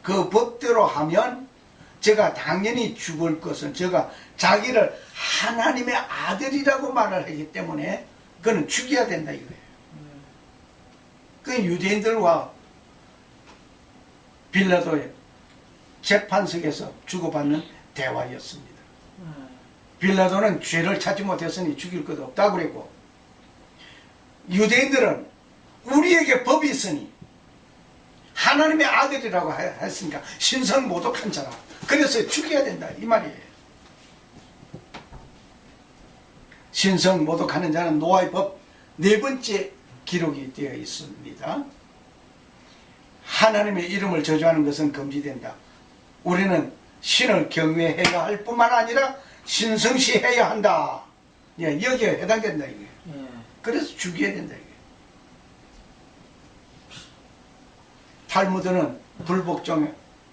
그 법대로 하면 제가 당연히 죽을 것은 제가 자기를 하나님의 아들이라고 말을 하기 때문에 그는 죽여야 된다 이거예요. 그 유대인들과 빌라도의 재판석에서 주고받는 대화였습니다. 빌라도는 죄를 찾지 못했으니 죽일 것 없다 그랬고 유대인들은 우리에게 법이 있으니 하나님의 아들이라고 했으니까 신성모독한 자라. 그래서 죽여야 된다 이 말이에요. 신성모독하는 자는 노아의 법 4번째 기록이 되어 있습니다. 하나님의 이름을 저주하는 것은 금지된다. 우리는 신을 경외해야 할 뿐만 아니라 신성시해야 한다. 예, 여기에 해당된다 이게. 그래서 죽여야 된다 이게. 탈무드는 불복종에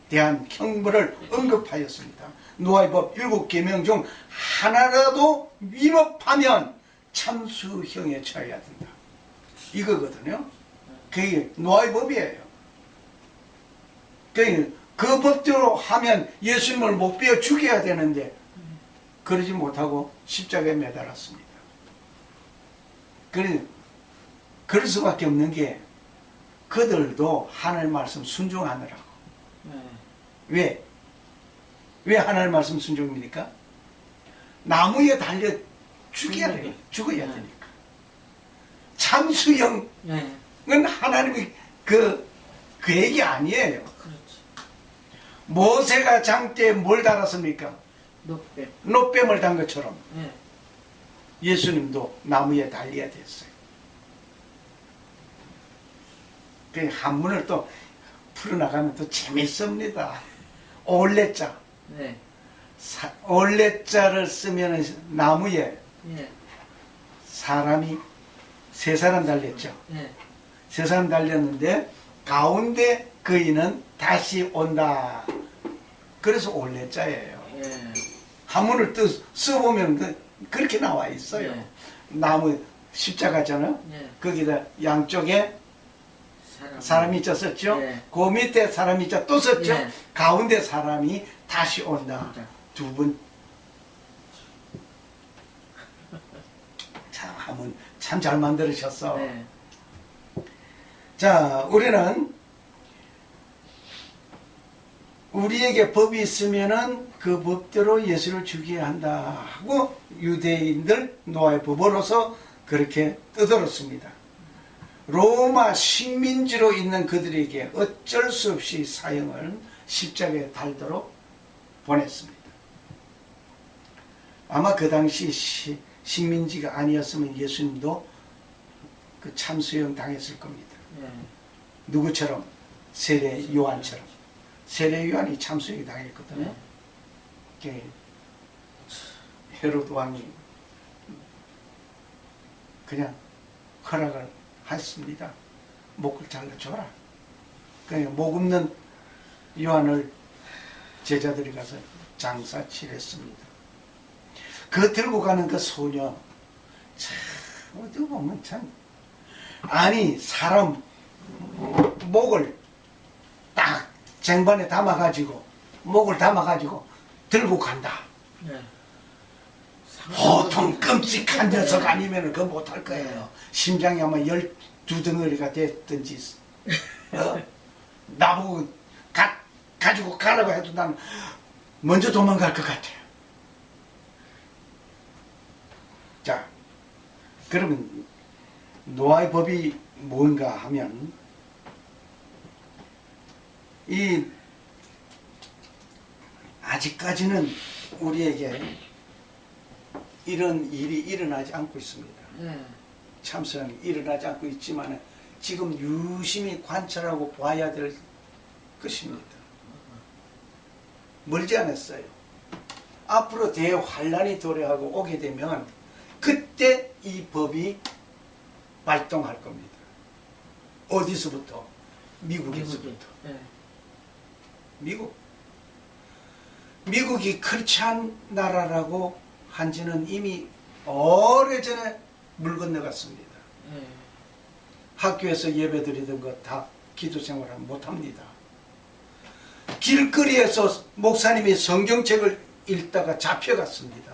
대한 형벌을 언급하였습니다. 노아의 법 7계명 중 하나라도 위법하면 참수형에 처해야 된다. 이거거든요. 그게 노아의 법이에요. 그 법대로 하면 예수님을 못 베어 죽여야 되는데 그러지 못하고 십자가에 매달았습니다. 그럴 수밖에 없는 게 그들도 하나님 말씀 순종하느라고. 왜? 왜 하나님 말씀 순종입니까? 나무에 달려 죽어야 되니까. 참수형 그건 하나님의 그 계획이 아니에요. 그렇지. 모세가 장대에 뭘 달았습니까? 높게. 노뱀을 단 것처럼 예. 예수님도 나무에 달려야 됐어요. 그 한문을 또 풀어나가면 또 재밌습니다. 올레자. 네. 올레자를 쓰면 나무에 예. 사람이 세 사람 달렸죠. 예. 세 사람 달렸는데 가운데 그이는 다시 온다. 그래서 올레자예요. 예. 한문을 또 써보면 그렇게 나와 있어요. 네. 나무 십자가잖아요. 네. 거기다 양쪽에 사람이 쪘었죠. 네. 그 밑에 사람이 또 썼죠. 네. 가운데 사람이 다시 온다. 네. 두 분. 참 한문 참 잘 만들으셨어. 네. 자, 우리는 우리에게 법이 있으면은 그 법대로 예수를 죽여야 한다 하고 유대인들 노아의 법으로서 그렇게 떠들었습니다. 로마 식민지로 있는 그들에게 어쩔 수 없이 사형을 십자가에 달도록 보냈습니다. 아마 그 당시 식민지가 아니었으면 예수님도 그 참수형 당했을 겁니다. 네. 누구처럼? 세례 요한처럼. 세례 요한이 참수형이 당했거든요. 네. 헤로드 왕이 그냥 허락을 했습니다. 목을 잘라줘라. 그냥 목 없는 요한을 제자들이 가서 장사치랬습니다. 그 들고 가는 그 소녀 참 어디 보면 참 아니 사람 목을 딱 쟁반에 담아가지고 목을 담아가지고 들고 간다. 네. 보통 끔찍한 녀석 아니면 그거 못할 거예요. 심장이 아마 12덩어리가 됐든지 나보고 가지고 가라고 해도 난 먼저 도망갈 것 같아요. 자, 그러면 노아의 법이 뭔가 하면 아직까지는 우리에게 이런 일이 일어나지 않고 있습니다. 네. 참선이 일어나지 않고 있지만 지금 유심히 관찰하고 봐야 될 것입니다. 멀지 않았어요. 앞으로 대환란이 도래하고 오게 되면 그때 이 법이 발동할 겁니다. 어디서부터? 미국에서부터. 네. 미국이 크리스찬 나라라고 한지는 이미 오래전에 물 건너갔습니다. 네. 학교에서 예배 드리던 거 다 기도 생활을 못합니다. 길거리에서 목사님이 성경책을 읽다가 잡혀갔습니다.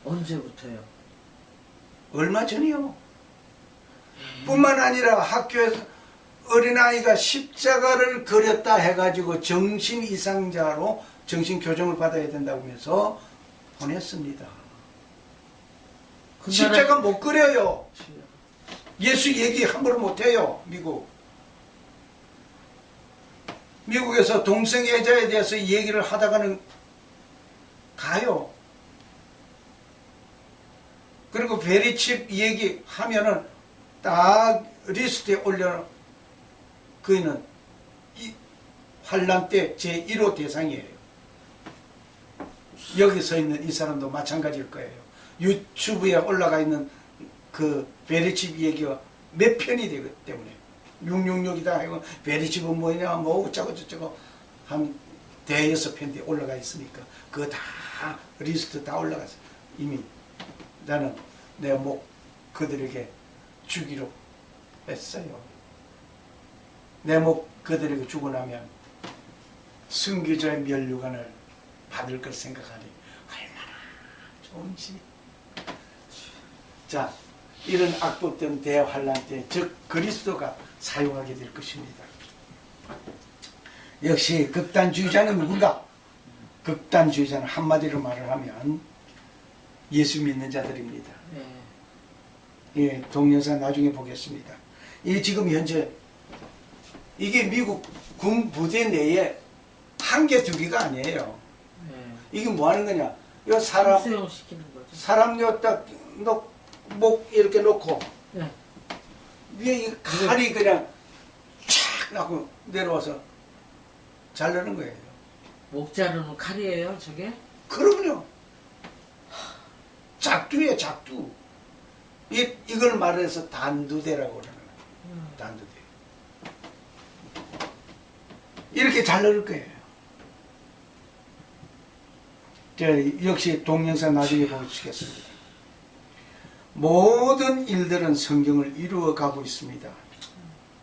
언제부터요? 얼마 전이요. 뿐만 아니라 학교에서 어린아이가 십자가를 그렸다 해가지고 정신 이상자로 정신 교정을 받아야 된다고 하면서 보냈습니다. 십자가 못 그려요. 예수 얘기 함부로 못해요. 미국에서 동성애자에 대해서 얘기를 하다가는 가요. 그리고 베리칩 얘기하면은 딱 리스트에 올려. 그이는 이 환란 때 제1호 대상이에요. 여기 서 있는 이 사람도 마찬가지일 거예요. 유튜브에 올라가 있는 그 베리칩 얘기가 몇 편이 되기 때문에 666이다 하고 베리칩은 뭐냐 뭐 어쩌고 저쩌고 한 대여섯 편 뒤에 올라가 있으니까 그거 다 리스트 다 올라가서 이미 나는 내 목 그들에게 주기로 했어요. 내 목 그들에게 주고 나면 순교자의 면류관을 받을 걸 생각하니 얼마나 좋은지. 자, 이런 악법된 대환란 때 즉 그리스도가 사용하게 될 것입니다. 역시 극단주의자는 누군가? 극단주의자는 한마디로 말을 하면 예수 믿는 자들입니다. 네. 예, 동영상 나중에 보겠습니다. 이 지금 현재 이게 미국 군 부대 내에 한 개, 두 개가 아니에요. 이게 뭐 하는 거냐? 요 수용시키는 거죠. 사람 요딱 목 이렇게 놓고 네. 위에 이 칼이 그냥 촥 나고 내려와서 자르는 거예요. 목 자르는 칼이에요, 저게? 그럼요. 작두예요, 작두. 이걸 말해서 단두대라고 그러는 거예요. 단두대. 이렇게 자를 거예요. 역시 동영상 나중에 보시겠습니다. 모든 일들은 성경을 이루어 가고 있습니다.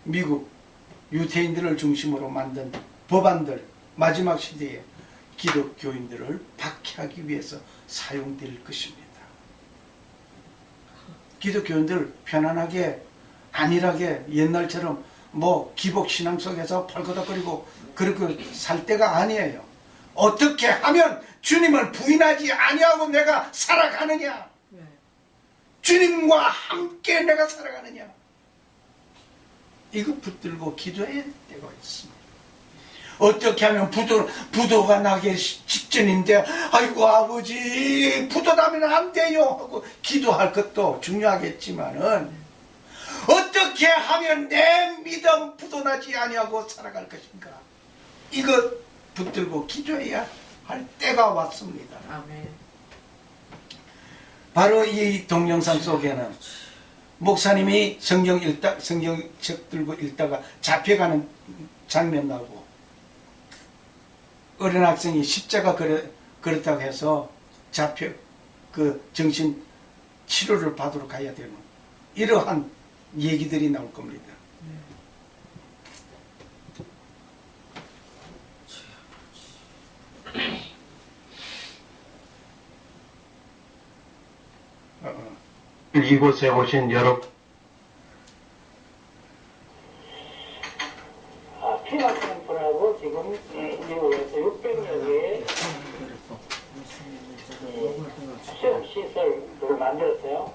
미국 유태인들을 중심으로 만든 법안들, 마지막 시대에 기독교인들을 박해하기 위해서 사용될 것입니다. 기독교인들 편안하게 안일하게 옛날처럼 뭐 기복신앙 속에서 펄거덕거리고 그렇게 살 때가 아니에요. 어떻게 하면 주님을 부인하지 아니하고 내가 살아가느냐? 주님과 함께 내가 살아가느냐? 이거 붙들고 기도해야 되고 있습니다. 어떻게 하면 부도가 나기 직전인데 아이고 아버지 부도 나면 안 돼요 하고 기도할 것도 중요하겠지만은 어떻게 하면 내 믿음 부도 나지 아니하고 살아갈 것인가? 이거 붙들고 기도해야 할 때가 왔습니다. 아멘. 바로 이 동영상 속에는 목사님이 성경책 들고 읽다가 잡혀가는 장면 나오고 어린 학생이 십자가 그렇다고 해서 잡혀 정신 치료를 받으러 가야 되는 이러한 얘기들이 나올 겁니다. 이곳에 오신 여러분 피난 캠프라고 지금 미국에서 600여 개의 수용시설을 만들었어요.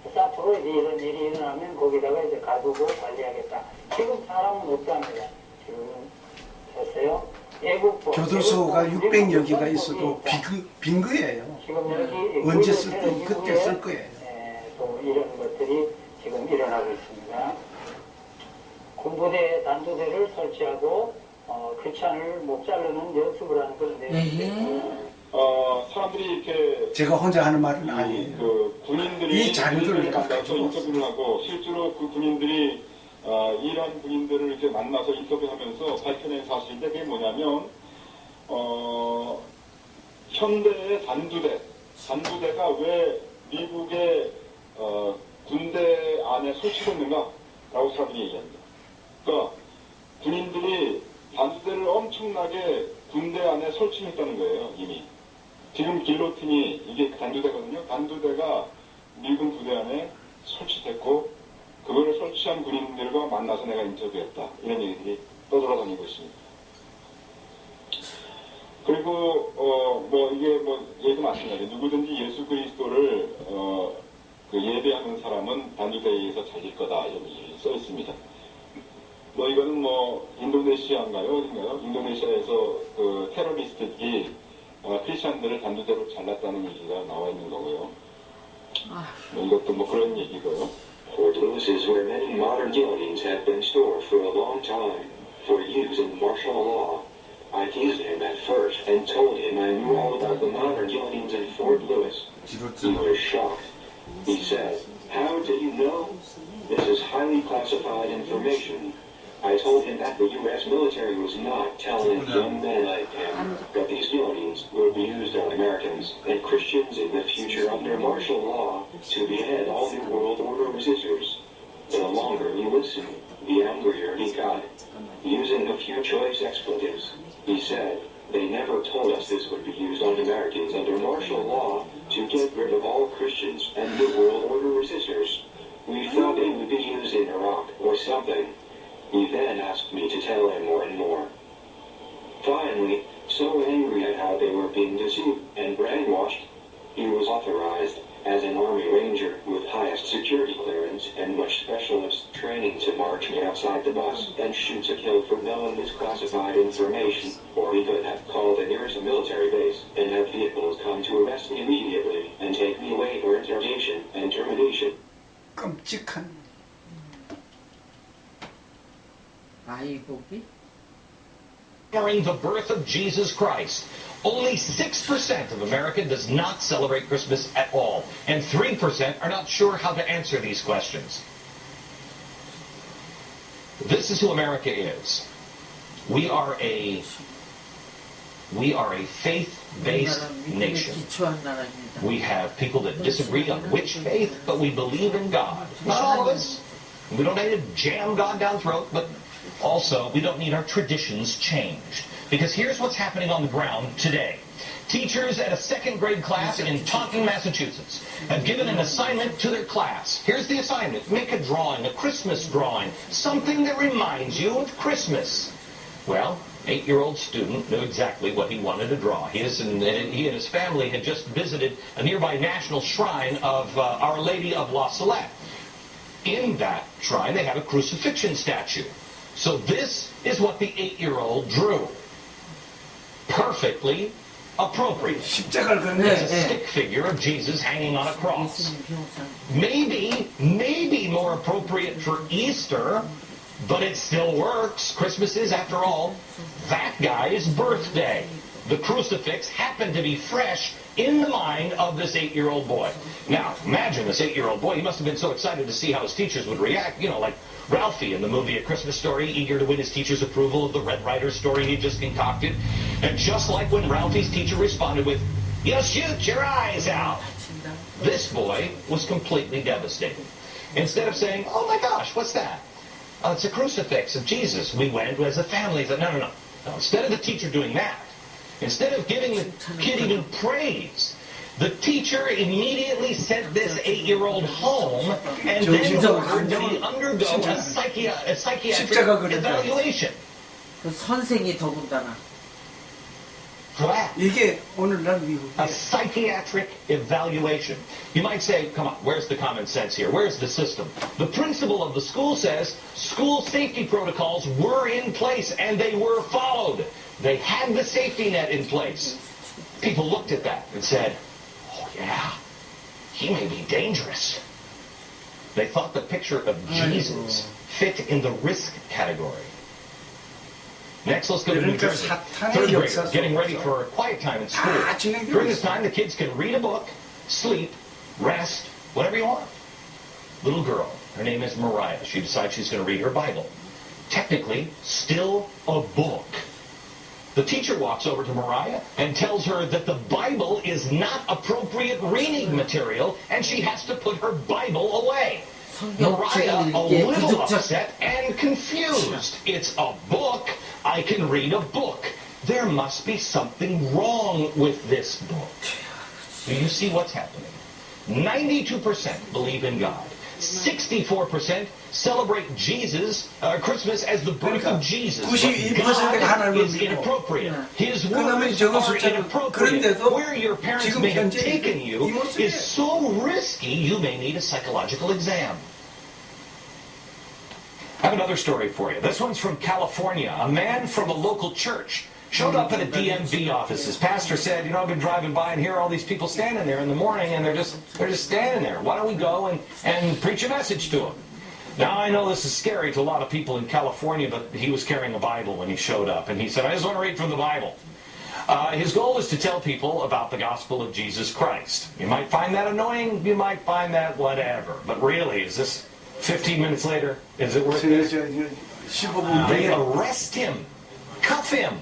그래서 앞으로 이제 이런 일이 일어나면 거기다가 이제 가두고 관리하겠다. 지금 사람은 없답니다. 지금 됐어요. 교도소가 600여 개가 있어도 빈 거예요. 지금 여기 언제 쓸 때 그때 쓸 거예요. 또 이런 것들이 지금 일어나고 있습니다. 군부대 단두대를 설치하고 크리스찬을 목 자르는 연습을 하는 그런 내용인데 사람들이 이렇게 제가 혼자 하는 말은 아니에요. 그 군인들이 이 자료들을 내가 만나서 가지고 인터뷰를 하고 실제로 그 군인들이 이란 군인들을 이렇게 만나서 인터뷰하면서 밝혀낸 사실인데 그게 뭐냐면 현대의 단두대가 왜 미국의 군대 안에 설치됐는가라고 사람들이 얘기합니다. 그러니까 군인들이 단두대를 엄청나게 군대 안에 설치했다는 거예요. 이미 지금 길로틴이 이게 단두대거든요. 단두대가 미군 부대 안에 설치됐고 그거를 설치한 군인들과 만나서 내가 인터뷰했다. 이런 얘기들이 떠돌아다니고 있습니다. 그리고 뭐 이게 뭐 얘도 마찬가지예요. 누구든지 예수 그리스도를 그 예배하는 사람은 단두대에 의해서 잘릴 거다 이런 얘기 써 있습니다. 뭐 이거는 뭐 인도네시아인가요? 어딘가요? 인도네시아에서 그 테러리스트들이 크리스천들을 단두대로 잘랐다는 얘기가 나와 있는 거고요. 뭐 이것도 뭐 그런 얘기고요. Fort Lewis is where many modern guillotines have been stored for a long time for use in martial law. I teased him at first and told him I knew all about the modern guillotines in Fort Lewis. He was shocked. He said, "How did you know? This is highly classified information." I told him that the U.S. military was not telling young men like him that these guillotines will be used on Americans and Christians in the future under martial law to behead all New World Order resistors. The longer he listened, the angrier he got. Using a few choice expletives, he said, "They never told us this would be used on Americans under martial law to get rid of all Christians and New World Order resistors. We thought they would be used in Iraq or something." He then asked me to tell him more and more. Finally, so angry at how they were being deceived and brainwashed, he was authorized as an Army Ranger with highest security clearance and much specialist training to march me outside the bus and shoot to kill for known misclassified information, or he could have called the nearest military base and have vehicles come to arrest me immediately and take me away for interrogation and termination. 끔찍한 아이보기? Honoring the birth of Jesus Christ. Only 6% of America does not celebrate Christmas at all, and 3% are not sure how to answer these questions. This is who America is. We are a faith-based nation. We have people that disagree on which faith, but we believe in God. Not all of us. We don't need to jam God down throat, but also we don't need our traditions changed. Because here's what's happening on the ground today. Teachers at a second grade class in Taunton, Massachusetts, have given an assignment to their class. Here's the assignment. Make a drawing, a Christmas drawing, something that reminds you of Christmas. Well, 8-year-old student knew exactly what he wanted to draw. He and his family had just visited a nearby national shrine of Our Lady of La Salette. In that shrine, they have a crucifixion statue. So this is what the 8-year-old drew. Perfectly appropriate. 십자가를 그렸네. It's a stick figure of Jesus hanging on a cross. Maybe more appropriate for Easter, but it still works. Christmas is, after all, that guy's birthday. The crucifix happened to be fresh in the mind of this 8-year-old boy. Now, imagine this 8-year-old boy. He must have been so excited to see how his teachers would react. You know, like Ralphie in the movie A Christmas Story, eager to win his teacher's approval of the Red Ryder story he just concocted. And just like when Ralphie's teacher responded with, "You'll shoot your eyes out," this boy was completely devastated. Instead of saying, "Oh my gosh, what's that? Oh, it's a crucifix of Jesus. We went as a family." He said, no. Instead of the teacher doing that, instead of giving the kid even praise, the teacher immediately sent this 8-year-old home and then ordered that he undergo a psychiatric evaluation. 그 선생이 더군다나. Flat. 이게 오늘날 미국이에요. A psychiatric evaluation. You might say, come on, where's the common sense here? Where's the system? The principal of the school says school safety protocols were in place and they were followed. They had the safety net in place. People looked at that and said, "Oh yeah, he may be dangerous." They thought the picture of Jesus fit in the risk category. Next, let's go to New Jersey. Third graders getting ready for a quiet time in school. During this time, the kids can read a book, sleep, rest, whatever you want. Little girl, her name is Mariah. She decides she's going to read her Bible. Technically, still a book. The teacher walks over to Mariah and tells her that the Bible is not appropriate reading material and she has to put her Bible away. Mariah, a little upset and confused. It's a book. I can read a book. There must be something wrong with this book. Do you see what's happening? 92% believe in God. 64% celebrate Christmas as the birth of Jesus. God is inappropriate. His words are inappropriate. Where your parents may have taken you is so risky you may need a psychological exam. I have another story for you. This one's from California. A man from a local church showed up at a DMV office. His pastor said, "You know, I've been driving by and here are all these people standing there in the morning and they're just standing there. Why don't we go and preach a message to them?" Now, I know this is scary to a lot of people in California, but he was carrying a Bible when he showed up. And he said, "I just want to read from the Bible." His goal is to tell people about the gospel of Jesus Christ. You might find that annoying. You might find that whatever. But really, is this 15 minutes later, is it worth it? They arrest him, cuff him.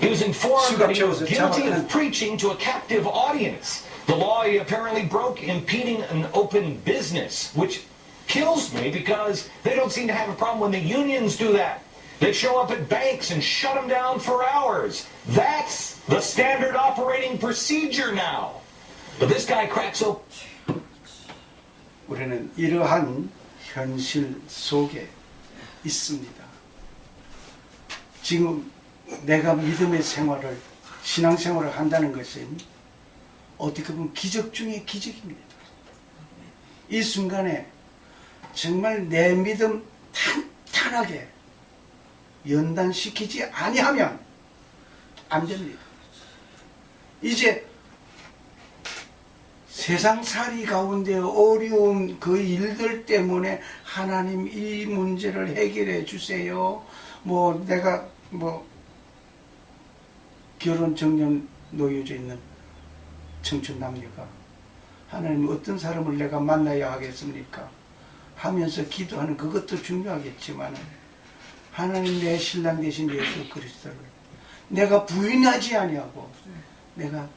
He was informed that he was guilty of preaching to a captive audience. The law he apparently broke, impeding an open business, which kills me because they don't seem to have a problem when the unions do that. They show up at banks and shut them down for hours. That's the standard operating procedure now. But this guy cracks open. 우리는 이러한 현실 속에 있습니다. 지금 내가 믿음의 생활을, 신앙생활을 한다는 것은 어떻게 보면 기적 중에 기적입니다. 이 순간에 정말 내 믿음 탄탄하게 연단시키지 아니하면 안 됩니다. 이제 세상살이 가운데 어려운 그 일들 때문에 하나님 이 문제를 해결해 주세요. 뭐 내가 뭐 결혼 정년 놓여져 있는 청춘 남녀가 하나님 어떤 사람을 내가 만나야 하겠습니까? 하면서 기도하는 그것도 중요하겠지만 하나님 내 신랑 되신 예수 그리스도를 내가 부인하지 아니하고 내가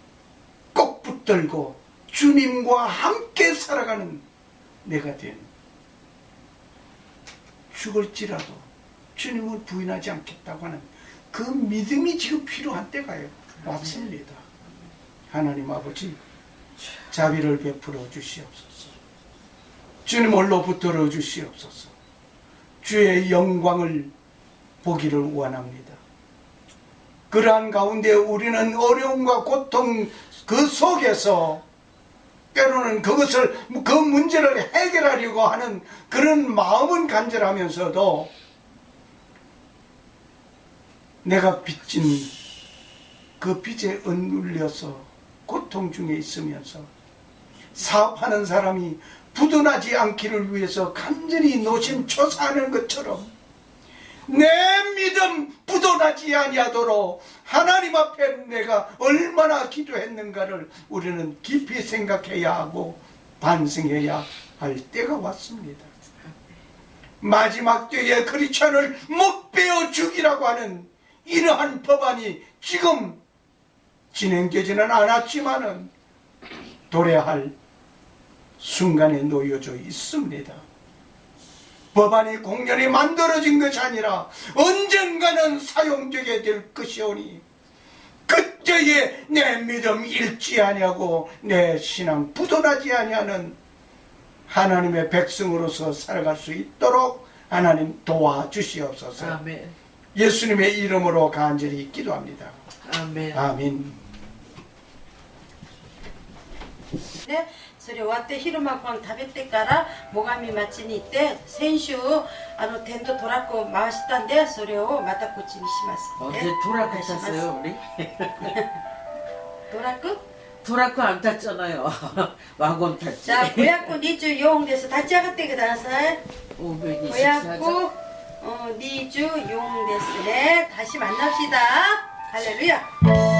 꼭 붙들고 주님과 함께 살아가는 내가 된 죽을지라도 주님을 부인하지 않겠다고 하는 그 믿음이 지금 필요한 때가 왔습니다. 하나님 아버지 자비를 베풀어 주시옵소서. 주님 홀로 붙들어 주시옵소서. 주의 영광을 보기를 원합니다. 그러한 가운데 우리는 어려움과 고통 그 속에서 때로는 그것을 그 문제를 해결하려고 하는 그런 마음은 간절하면서도 내가 빚진 그 빚에 억눌려서 고통 중에 있으면서 사업하는 사람이 부도나지 않기를 위해서 간절히 노심초사하는 것처럼 내 믿음 부도나지 아니하도록 하나님 앞에 내가 얼마나 기도했는가를 우리는 깊이 생각해야 하고 반성해야 할 때가 왔습니다. 마지막 때에 크리스천을 못 베어 죽이라고 하는 이러한 법안이 지금 진행되지는 않았지만은 도래할 순간에 놓여져 있습니다. 법안이 공연히 만들어진 것이 아니라 언젠가는 사용되게 될 것이오니 그때에 내 믿음 잃지 아니하고 내 신앙 부도나지 아니하는 하나님의 백성으로서 살아갈 수 있도록 하나님 도와주시옵소서. 아멘. 예수님의 이름으로 간절히 기도합니다. 아멘. 아멘. 네,それ終わって昼間ご飯食べてから最上町に行って先週テントトラックを回したんでそれをまたこっちにします。 어제 트라크 탔어요 우리? 도라크? 트라크 안 탔잖아요. 와gon 탔지. 자, 고약고 24です。立ち上がってください。 524죠. 고약고 24ですね。 다시 만납시다. 할렐루야.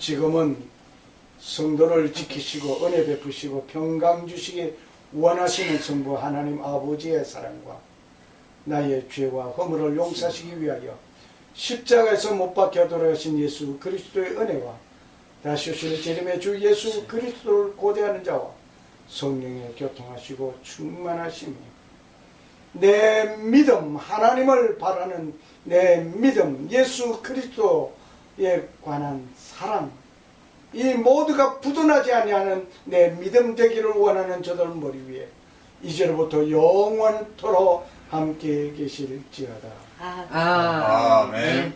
지금은 성도를 지키시고 은혜 베푸시고 평강 주시기 원하시는 성부 하나님 아버지의 사랑과 나의 죄와 허물을 용서하시기 위하여 십자가에서 못 박혀 돌아가신 예수 그리스도의 은혜와 다시 오시는 재림의 주 예수 그리스도를 고대하는 자와 성령에 교통하시고 충만하시며 내 믿음, 하나님을 바라는 내 믿음, 예수 그리스도에 관한 사랑, 이 모두가 부둔하지 아니하는 내 믿음 되기를 원하는 저들 머리 위에 이제로부터 영원토록 함께 계실지어다. 아멘.